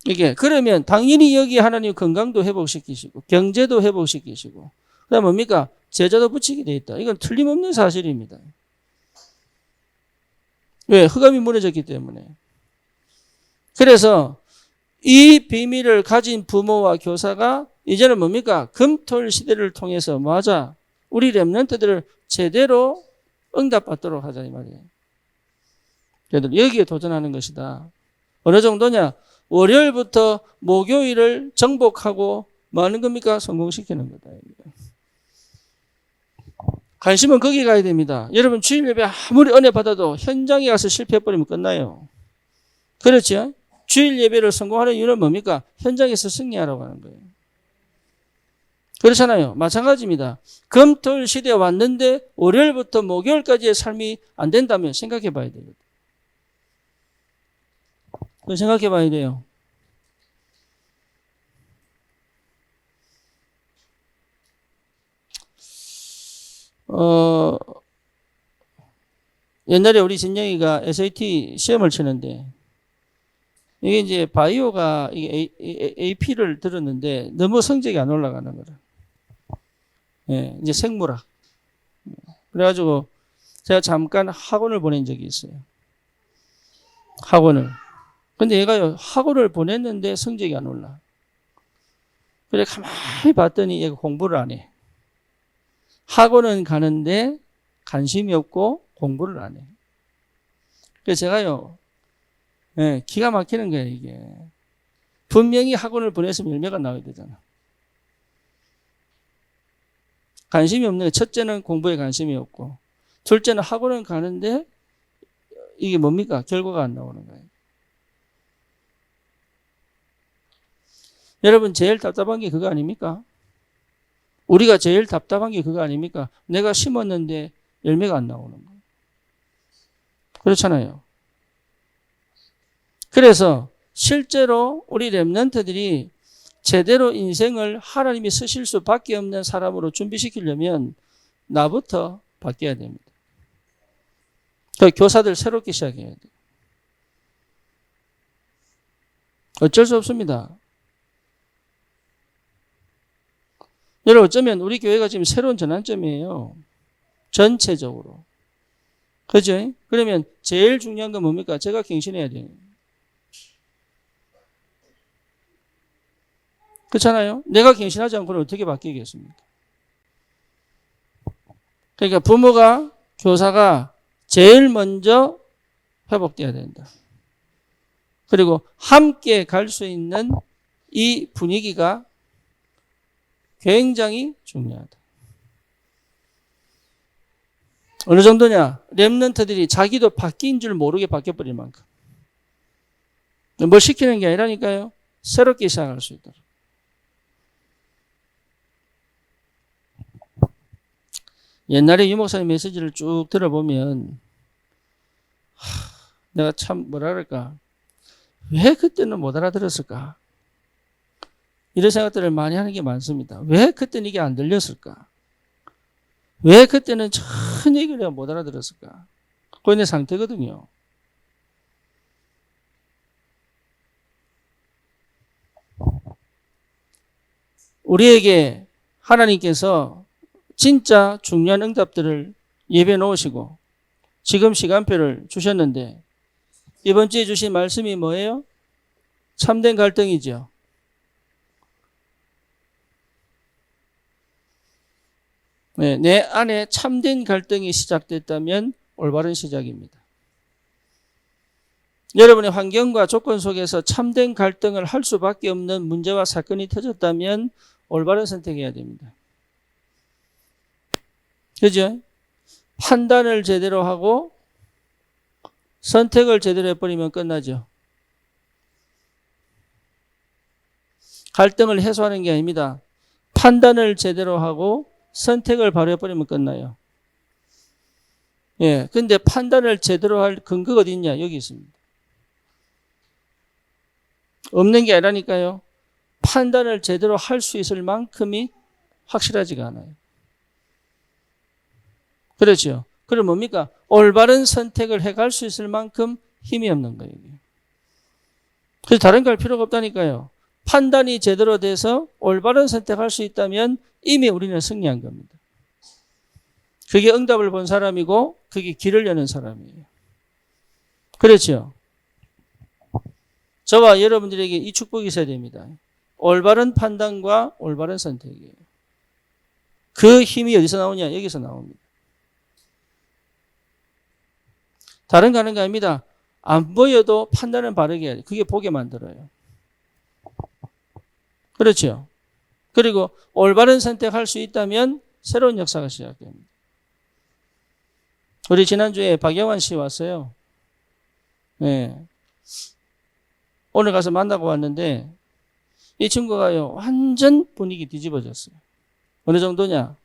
이게. 그러면 당연히 여기 하나님 건강도 회복시키시고, 경제도 회복시키시고, 그 다음 뭡니까? 제자도 붙이게 돼 있다. 이건 틀림없는 사실입니다. 왜? 흑암이 무너졌기 때문에. 그래서 이 비밀을 가진 부모와 교사가 이제는 뭡니까? 금토일 시대를 통해서 맞아. 우리 렘넌트들을 제대로 응답받도록 하자 이 말이에요. 여기에 도전하는 것이다. 어느 정도냐? 월요일부터 목요일을 정복하고 뭐 하는 겁니까? 성공시키는 거다. 관심은 거기 가야 됩니다. 여러분 주일 예배 아무리 은혜 받아도 현장에 가서 실패해버리면 끝나요. 그렇죠? 주일 예배를 성공하는 이유는 뭡니까? 현장에서 승리하라고 하는 거예요. 그렇잖아요. 마찬가지입니다. 금토일 시대에 왔는데 월요일부터 목요일까지의 삶이 안 된다면 생각해 봐야 되거든요. 생각해 봐야 돼요. 옛날에 우리 진영이가 SAT 시험을 치는데 이게 이제 바이오가 이게 AP를 들었는데 너무 성적이 안 올라가는 거라. 예, 이제 생물학. 그래가지고 제가 잠깐 학원을 보낸 적이 있어요. 학원을. 근데 얘가 학원을 보냈는데 성적이 안 올라. 그래 가만히 봤더니 얘가 공부를 안 해. 학원은 가는데 관심이 없고 공부를 안 해. 그래서 제가요, 예, 기가 막히는 거예요, 이게. 분명히 학원을 보냈으면 열매가 나와야 되잖아. 관심이 없는 게 첫째는 공부에 관심이 없고, 둘째는 학원은 가는데 이게 뭡니까? 결과가 안 나오는 거예요. 여러분 제일 답답한 게 그거 아닙니까? 우리가 제일 답답한 게 그거 아닙니까? 내가 심었는데 열매가 안 나오는 거예요. 그렇잖아요. 그래서 실제로 우리 렘넌트들이 제대로 인생을 하나님이 쓰실 수밖에 없는 사람으로 준비시키려면 나부터 바뀌어야 됩니다. 그 교사들 새롭게 시작해야 돼요. 어쩔 수 없습니다. 여러분 어쩌면 우리 교회가 지금 새로운 전환점이에요. 전체적으로. 그죠? 그러면 제일 중요한 건 뭡니까? 제가 갱신해야 돼요. 그렇잖아요? 내가 갱신하지 않고는 어떻게 바뀌겠습니까? 그러니까 부모가, 교사가 제일 먼저 회복돼야 된다. 그리고 함께 갈 수 있는 이 분위기가 굉장히 중요하다. 어느 정도냐? 렘넌트들이 자기도 바뀐 줄 모르게 바뀌어버릴 만큼. 뭘 시키는 게 아니라니까요. 새롭게 시작할 수 있도록. 옛날에 유 목사님 메시지를 쭉 들어보면 내가 참 뭐라 그럴까? 왜 그때는 못 알아들었을까? 이런 생각들을 많이 하는 게 많습니다. 왜 그때는 이게 안 들렸을까? 왜 그때는 전 얘기를 내가 못 알아들었을까? 그게 내 상태거든요. 우리에게 하나님께서 진짜 중요한 응답들을 예배해 놓으시고 지금 시간표를 주셨는데 이번 주에 주신 말씀이 뭐예요? 참된 갈등이죠. 네, 내 안에 참된 갈등이 시작됐다면 올바른 시작입니다. 여러분의 환경과 조건 속에서 참된 갈등을 할 수밖에 없는 문제와 사건이 터졌다면 올바른 선택해야 됩니다. 그죠? 판단을 제대로 하고 선택을 제대로 해버리면 끝나죠. 갈등을 해소하는 게 아닙니다. 판단을 제대로 하고 선택을 바로 해버리면 끝나요. 예, 근데 판단을 제대로 할 근거가 어디 있냐? 여기 있습니다. 없는 게 아니라니까요. 판단을 제대로 할 수 있을 만큼이 확실하지가 않아요. 그렇죠. 그럼 뭡니까? 올바른 선택을 해갈 수 있을 만큼 힘이 없는 거예요. 그래서 다른 거 할 필요가 없다니까요. 판단이 제대로 돼서 올바른 선택할 수 있다면 이미 우리는 승리한 겁니다. 그게 응답을 본 사람이고 그게 길을 여는 사람이에요. 그렇죠. 저와 여러분들에게 이 축복이 있어야 됩니다. 올바른 판단과 올바른 선택이에요. 그 힘이 어디서 나오냐? 여기서 나옵니다. 다른 거 하는 거 아닙니다. 안 보여도 판단은 바르게 해야 돼요. 그게 보게 만들어요. 그렇죠. 그리고 올바른 선택할 수 있다면 새로운 역사가 시작됩니다. 우리 지난주에 박영환 씨 왔어요. 네. 오늘 가서 만나고 왔는데 이 친구가요, 완전 분위기 뒤집어졌어요. 어느 정도냐?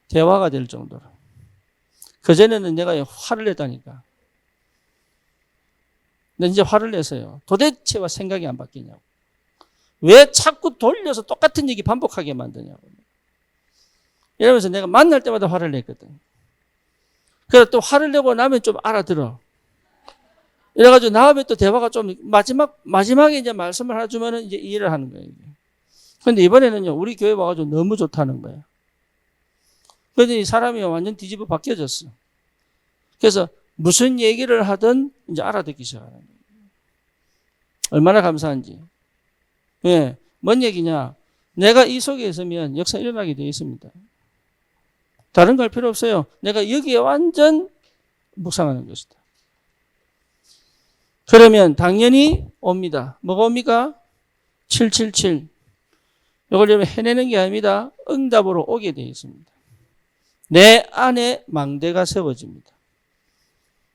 대화가 될 정도로. 그전에는 내가 화를 냈다니까. 근데 이제 화를 내서요. 도대체 왜 생각이 안 바뀌냐고. 왜 자꾸 돌려서 똑같은 얘기 반복하게 만드냐고. 이러면서 내가 만날 때마다 화를 냈거든. 그래서 또 화를 내고 나면 좀 알아들어. 이래가지고 다음에 또 대화가 좀 마지막에 이제 말씀을 해주면은 이제 이해를 하는 거예요. 근데 이번에는요, 우리 교회 와가지고 너무 좋다는 거예요. 그랬더니 사람이 완전 뒤집어 바뀌어졌어. 그래서 무슨 얘기를 하든 이제 알아듣기 시작하는 거예요. 얼마나 감사한지. 예, 뭔 얘기냐? 내가 이 속에 있으면 역사 일어나게 되어 있습니다. 다른 거 할 필요 없어요. 내가 여기에 완전 묵상하는 것이다. 그러면 당연히 옵니다. 뭐가 옵니까? 777. 이걸 여러분 해내는 게 아닙니다. 응답으로 오게 되어 있습니다. 내 안에 망대가 세워집니다.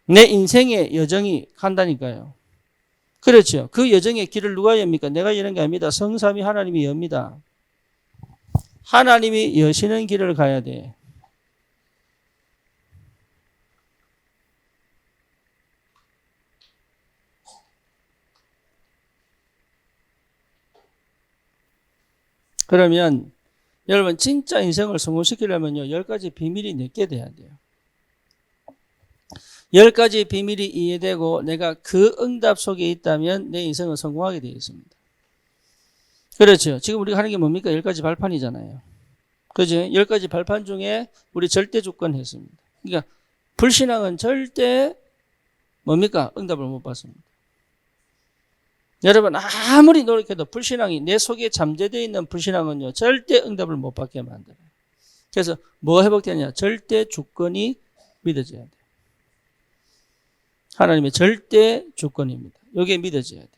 내 인생의 여정이 간다니까요. 그렇죠. 그 여정의 길을 누가 엽니까? 내가 여는 게 아닙니다. 성삼위 하나님이 엽니다. 하나님이 여시는 길을 가야 돼. 그러면 여러분 진짜 인생을 성공시키려면요, 10가지 비밀이 내게 돼야 돼요. 10가지 비밀이 이해되고 내가 그 응답 속에 있다면 내 인생은 성공하게 되어 있습니다. 그렇죠. 지금 우리가 하는 게 뭡니까? 10가지 발판이잖아요. 그죠? 10가지 발판 중에 우리 절대 조건 했습니다. 그러니까 불신앙은 절대 뭡니까? 응답을 못 받습니다. 여러분 아무리 노력해도 불신앙이 내 속에 잠재되어 있는 불신앙은요, 절대 응답을 못 받게 만들어요. 그래서 뭐 회복되냐? 절대 주권이 믿어져야 돼요. 하나님의 절대 주권입니다. 여기에 믿어져야 돼요.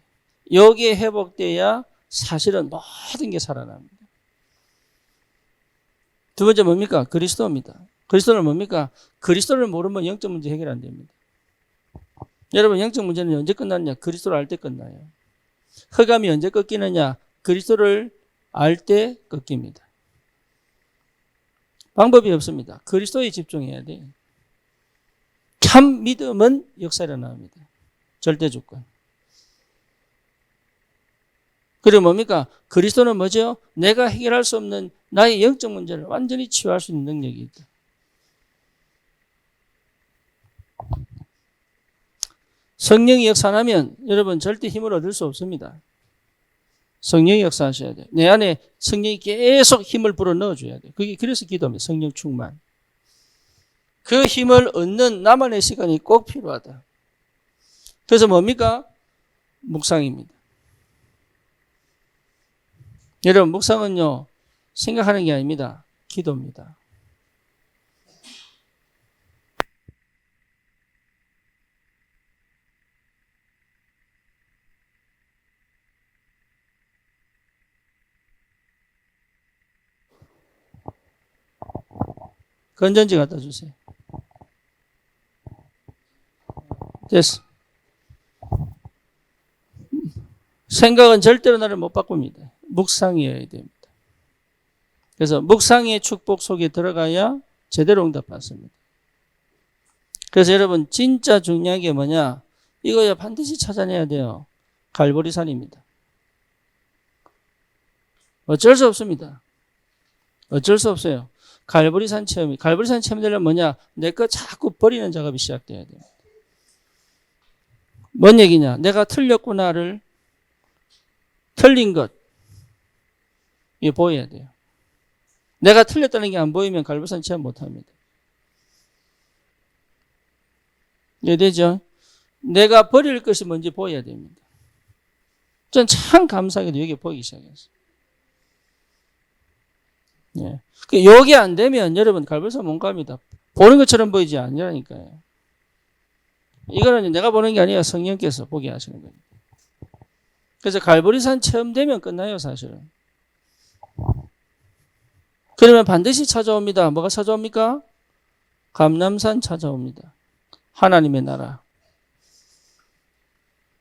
여기에 회복돼야 사실은 모든 게 살아납니다. 두 번째 뭡니까? 그리스도입니다. 그리스도는 뭡니까? 그리스도를 모르면 영적 문제 해결 안 됩니다. 여러분 영적 문제는 언제 끝나느냐? 그리스도를 알 때 끝나요. 흑암이 언제 꺾이느냐? 그리스도를 알 때 꺾입니다. 방법이 없습니다. 그리스도에 집중해야 돼요. 참 믿음은 역사에 나옵니다. 절대 조건. 그리고 뭡니까? 그리스도는 뭐죠? 내가 해결할 수 없는 나의 영적 문제를 완전히 치유할 수 있는 능력이 있다. 성령이 역사하면 여러분 절대 힘을 얻을 수 없습니다. 성령이 역사하셔야 돼요. 내 안에 성령이 계속 힘을 불어 넣어줘야 돼요. 그래서 기도합니다. 성령 충만. 그 힘을 얻는 나만의 시간이 꼭 필요하다. 그래서 뭡니까? 묵상입니다. 여러분 묵상은요, 생각하는 게 아닙니다. 기도입니다. 건전지 갖다 주세요. 됐어. 생각은 절대로 나를 못 바꿉니다. 묵상이어야 됩니다. 그래서 묵상의 축복 속에 들어가야 제대로 응답 받습니다. 그래서 여러분 진짜 중요한 게 뭐냐? 이거야 반드시 찾아내야 돼요. 갈보리산입니다. 어쩔 수 없습니다. 어쩔 수 없어요. 갈보리산 체험되려면 뭐냐? 내 거 자꾸 버리는 작업이 시작돼야 돼요. 뭔 얘기냐? 내가 틀렸구나를, 틀린 것, 이게 보여야 돼요. 내가 틀렸다는 게 안 보이면 갈보리산 체험 못 합니다. 이해되죠? 내가 버릴 것이 뭔지 보여야 됩니다. 전 참 감사하게도 여기 보이기 시작했어요. 예. 여기 안 되면 여러분 갈보리산 못 갑니다. 보는 것처럼 보이지 않으라니까요. 이거는 내가 보는 게 아니라 성령께서 보게 하시는 겁니다. 그래서 갈보리산 체험되면 끝나요, 사실은. 그러면 반드시 찾아옵니다. 뭐가 찾아옵니까? 감람산 찾아옵니다. 하나님의 나라.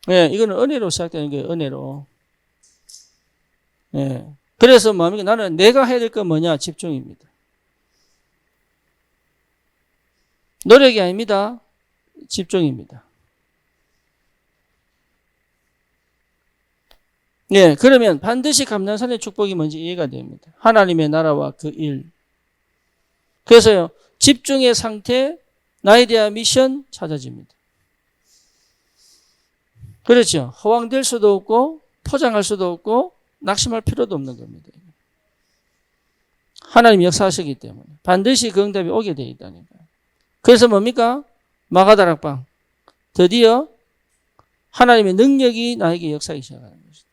예, 이거는 은혜로 시작되는 거예요. 은혜로. 예. 그래서 뭡니까? 나는 내가 해야 될 건 뭐냐? 집중입니다. 노력이 아닙니다. 집중입니다. 예, 그러면 반드시 감람산의 축복이 뭔지 이해가 됩니다. 하나님의 나라와 그 일. 그래서요, 집중의 상태, 나에 대한 미션 찾아집니다. 그렇죠. 허황될 수도 없고, 포장할 수도 없고, 낙심할 필요도 없는 겁니다. 하나님이 역사하시기 때문에 반드시 그 응답이 오게 되어 있다니까요. 그래서 뭡니까? 마가다락방. 드디어 하나님의 능력이 나에게 역사하기 시작하는 것이다.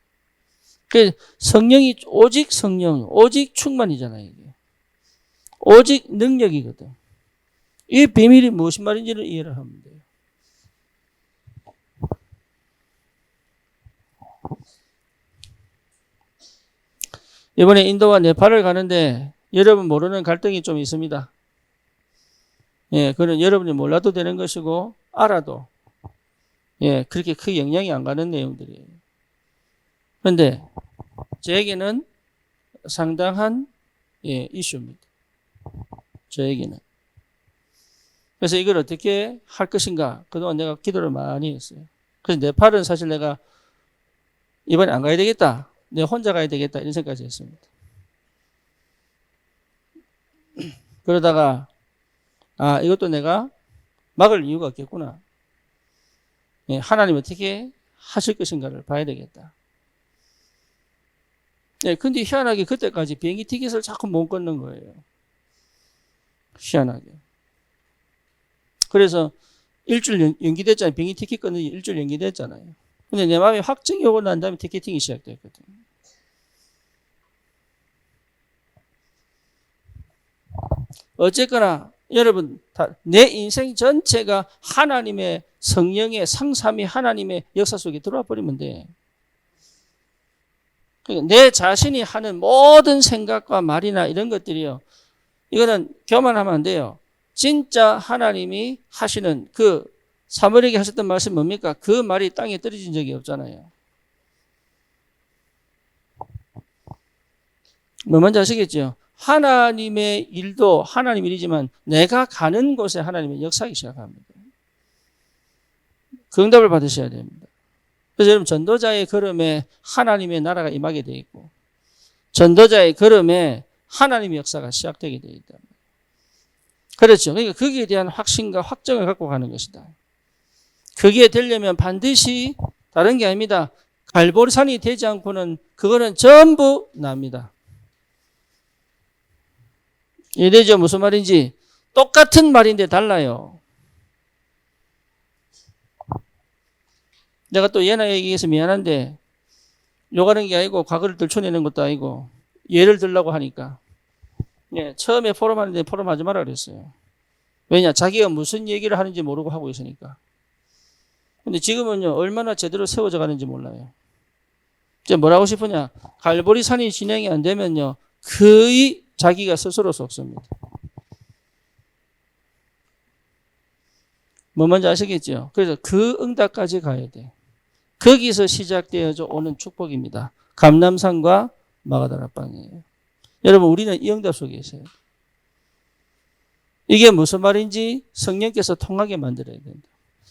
그래서 성령이 오직 성령, 오직 충만이잖아요. 이게. 오직 능력이거든. 이 비밀이 무엇인 말인지를 이해를 하면 돼요. 이번에 인도와 네팔을 가는데 여러분 모르는 갈등이 좀 있습니다. 예, 그건 여러분이 몰라도 되는 것이고 알아도 예, 그렇게 크게 영향이 안 가는 내용들이에요. 그런데 저에게는 상당한 예, 이슈입니다. 저에게는. 그래서 이걸 어떻게 할 것인가 그동안 내가 기도를 많이 했어요. 그래서 네팔은 사실 내가 이번에 안 가야 되겠다. 내가 혼자 가야 되겠다 이런 생각까지 했습니다. 그러다가 이것도 내가 막을 이유가 없겠구나. 예, 하나님 어떻게 하실 것인가를 봐야 되겠다. 예, 근데 희한하게 그때까지 비행기 티켓을 자꾸 못 끊는 거예요. 희한하게. 그래서 일주일 연기됐잖아요. 비행기 티켓 끊는 일주일 연기됐잖아요. 근데 내 마음에 확정이 오고 난 다음에 티켓팅이 시작됐거든요. 어쨌거나 여러분 내 인생 전체가 하나님의 성령의 상삼위 하나님의 역사 속에 들어와 버리면 돼. 그러니까 내 자신이 하는 모든 생각과 말이나 이런 것들이요. 이거는 교만하면 안 돼요. 진짜 하나님이 하시는 그 사무엘에게 하셨던 말씀이 뭡니까? 그 말이 땅에 떨어진 적이 없잖아요. 뭐 뭔지 아시겠죠? 하나님의 일도 하나님 일이지만 내가 가는 곳에 하나님의 역사하기 시작합니다. 그 응답을 받으셔야 됩니다. 그래서 여러분 전도자의 걸음에 하나님의 나라가 임하게 되어 있고 전도자의 걸음에 하나님의 역사가 시작되게 되어 있다. 그렇죠. 그러니까 거기에 대한 확신과 확정을 갖고 가는 것이다. 거기에 되려면 반드시 다른 게 아닙니다. 갈보리산이 되지 않고는 그거는 전부 납니다. 이해되죠? 무슨 말인지. 똑같은 말인데 달라요. 내가 또 예나 얘기해서 미안한데 욕하는 게 아니고 과거를 들춰내는 것도 아니고 예를 들라고 하니까 예, 처음에 포럼하는데 포럼하지 마라 그랬어요. 왜냐? 자기가 무슨 얘기를 하는지 모르고 하고 있으니까. 근데 지금은요 얼마나 제대로 세워져 가는지 몰라요. 이제 뭐라고 싶으냐? 갈보리산이 진행이 안 되면요 거의 자기가 스스로 속습니다. 뭐 뭔지 아시겠죠? 그래서 그 응답까지 가야 돼. 거기서 시작되어져 오는 축복입니다. 감람산과 마가다락방이에요. 여러분 우리는 이 응답 속에 있어요. 이게 무슨 말인지 성령께서 통하게 만들어야 된다.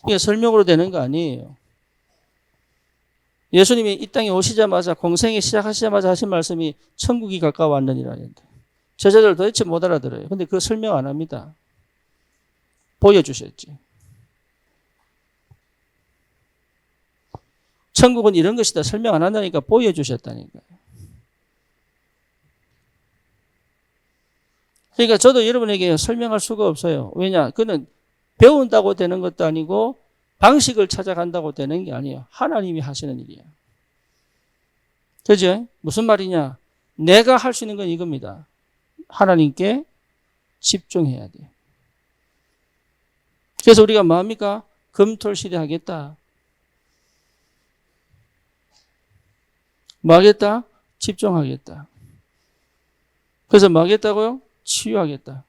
이게 설명으로 되는 거 아니에요. 예수님이 이 땅에 오시자마자 공생에 시작하시자마자 하신 말씀이 천국이 가까워왔느니라는데 제자들 도대체 못 알아들어요. 근데 그거 설명 안 합니다. 보여주셨지. 천국은 이런 것이다. 설명 안 한다니까 보여주셨다니까요. 그러니까 저도 여러분에게 설명할 수가 없어요. 왜냐? 그는 배운다고 되는 것도 아니고 방식을 찾아간다고 되는 게 아니에요. 하나님이 하시는 일이에요. 그죠? 무슨 말이냐? 내가 할 수 있는 건 이겁니다. 하나님께 집중해야 돼요. 그래서 우리가 뭐 합니까? 금토일시대 하겠다. 뭐 하겠다? 집중하겠다. 그래서 뭐 하겠다고요? 치유하겠다.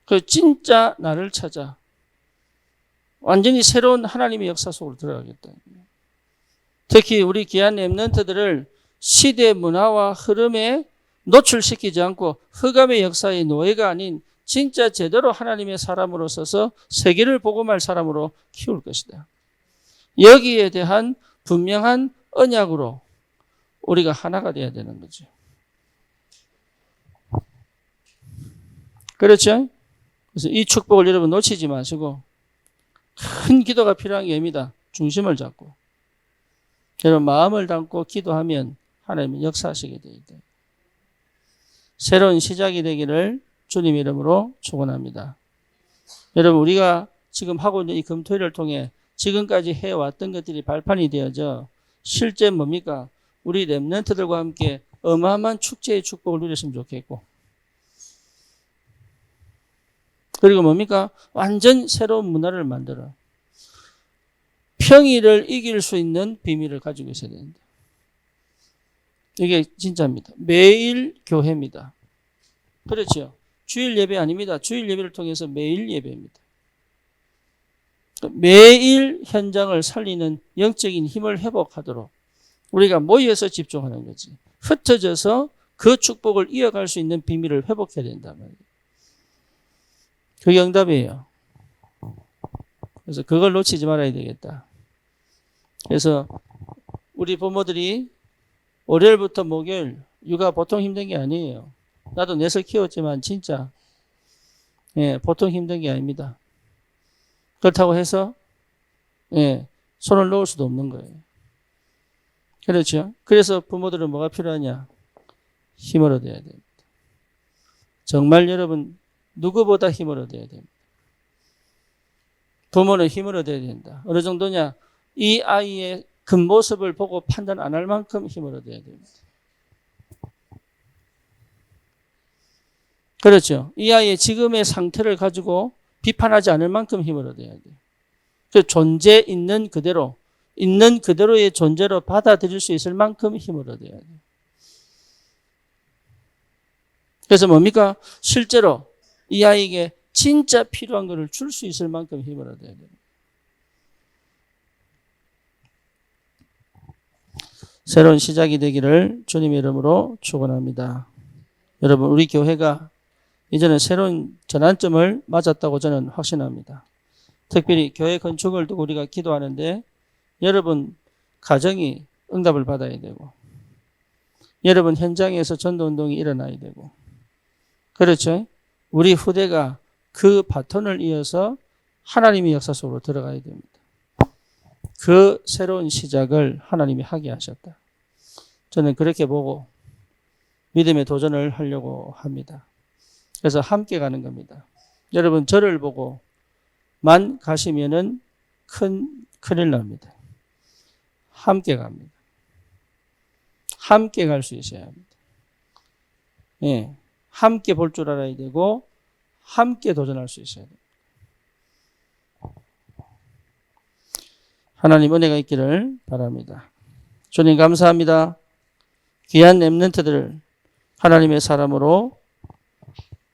그 진짜 나를 찾아. 완전히 새로운 하나님의 역사 속으로 들어가겠다. 특히 우리 귀한 렘넌트들을 시대 문화와 흐름에 노출시키지 않고 흑암의 역사의 노예가 아닌 진짜 제대로 하나님의 사람으로 서서 세계를 복음할 사람으로 키울 것이다. 여기에 대한 분명한 언약으로 우리가 하나가 돼야 되는 거죠. 그렇죠? 그래서 이 축복을 여러분 놓치지 마시고 큰 기도가 필요한 게입니다. 중심을 잡고 여러분 마음을 담고 기도하면 하나님은 역사하시게 되어 있다. 새로운 시작이 되기를 주님 이름으로 축원합니다. 여러분 우리가 지금 하고 있는 이 금토일을 통해 지금까지 해왔던 것들이 발판이 되어져 실제 뭡니까? 우리 렘넌트들과 함께 어마어마한 축제의 축복을 누렸으면 좋겠고 그리고 뭡니까? 완전 새로운 문화를 만들어 평의를 이길 수 있는 비밀을 가지고 있어야 된다. 이게 진짜입니다. 매일 교회입니다. 그렇죠. 주일 예배 아닙니다. 주일 예배를 통해서 매일 예배입니다. 매일 현장을 살리는 영적인 힘을 회복하도록 우리가 모여서 집중하는 거지. 흩어져서 그 축복을 이어갈 수 있는 비밀을 회복해야 된단 말이에요. 그게 응답이에요. 그래서 그걸 놓치지 말아야 되겠다. 그래서 우리 부모들이 월요일부터 목요일 육아 보통 힘든 게 아니에요. 나도 내서 키웠지만 진짜 보통 힘든 게 아닙니다. 그렇다고 해서 손을 놓을 수도 없는 거예요. 그렇죠? 그래서 부모들은 뭐가 필요하냐? 힘을 얻어야 됩니다. 정말 여러분 누구보다 힘을 얻어야 됩니다. 부모는 힘을 얻어야 된다. 어느 정도냐? 이 아이의 겉모습을 보고 판단 안 할 만큼 힘을 얻어야 됩니다. 그렇죠. 이 아이의 지금의 상태를 가지고 비판하지 않을 만큼 힘을 얻어야 돼요. 그 존재 있는 그대로의 존재로 받아들일 수 있을 만큼 힘을 얻어야 돼요. 그래서 뭡니까? 실제로 이 아이에게 진짜 필요한 것을 줄 수 있을 만큼 힘을 얻어야 돼요. 새로운 시작이 되기를 주님의 이름으로 축원합니다. 여러분 우리 교회가 이제는 새로운 전환점을 맞았다고 저는 확신합니다. 특별히 교회 건축을 두고 우리가 기도하는데 여러분 가정이 응답을 받아야 되고 여러분 현장에서 전도운동이 일어나야 되고 그렇죠? 우리 후대가 그 바톤을 이어서 하나님의 역사 속으로 들어가야 됩니다. 그 새로운 시작을 하나님이 하게 하셨다. 저는 그렇게 보고 믿음의 도전을 하려고 합니다. 그래서 함께 가는 겁니다. 여러분 저를 보고만 가시면은 큰일 납니다. 함께 갑니다. 함께 갈 수 있어야 합니다. 함께 볼 줄 알아야 되고 함께 도전할 수 있어야 됩니다. 하나님 은혜가 있기를 바랍니다. 주님 감사합니다. 귀한 렘넌트들을 하나님의 사람으로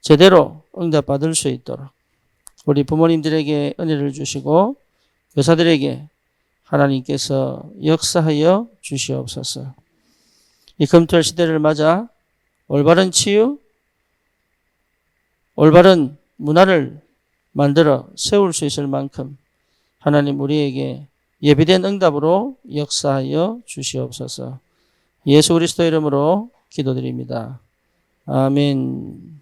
제대로 응답받을 수 있도록 우리 부모님들에게 은혜를 주시고 교사들에게 하나님께서 역사하여 주시옵소서. 이 금토일 시대를 맞아 올바른 치유, 올바른 문화를 만들어 세울 수 있을 만큼 하나님 우리에게 예비된 응답으로 역사하여 주시옵소서. 예수 그리스도 이름으로 기도드립니다. 아멘.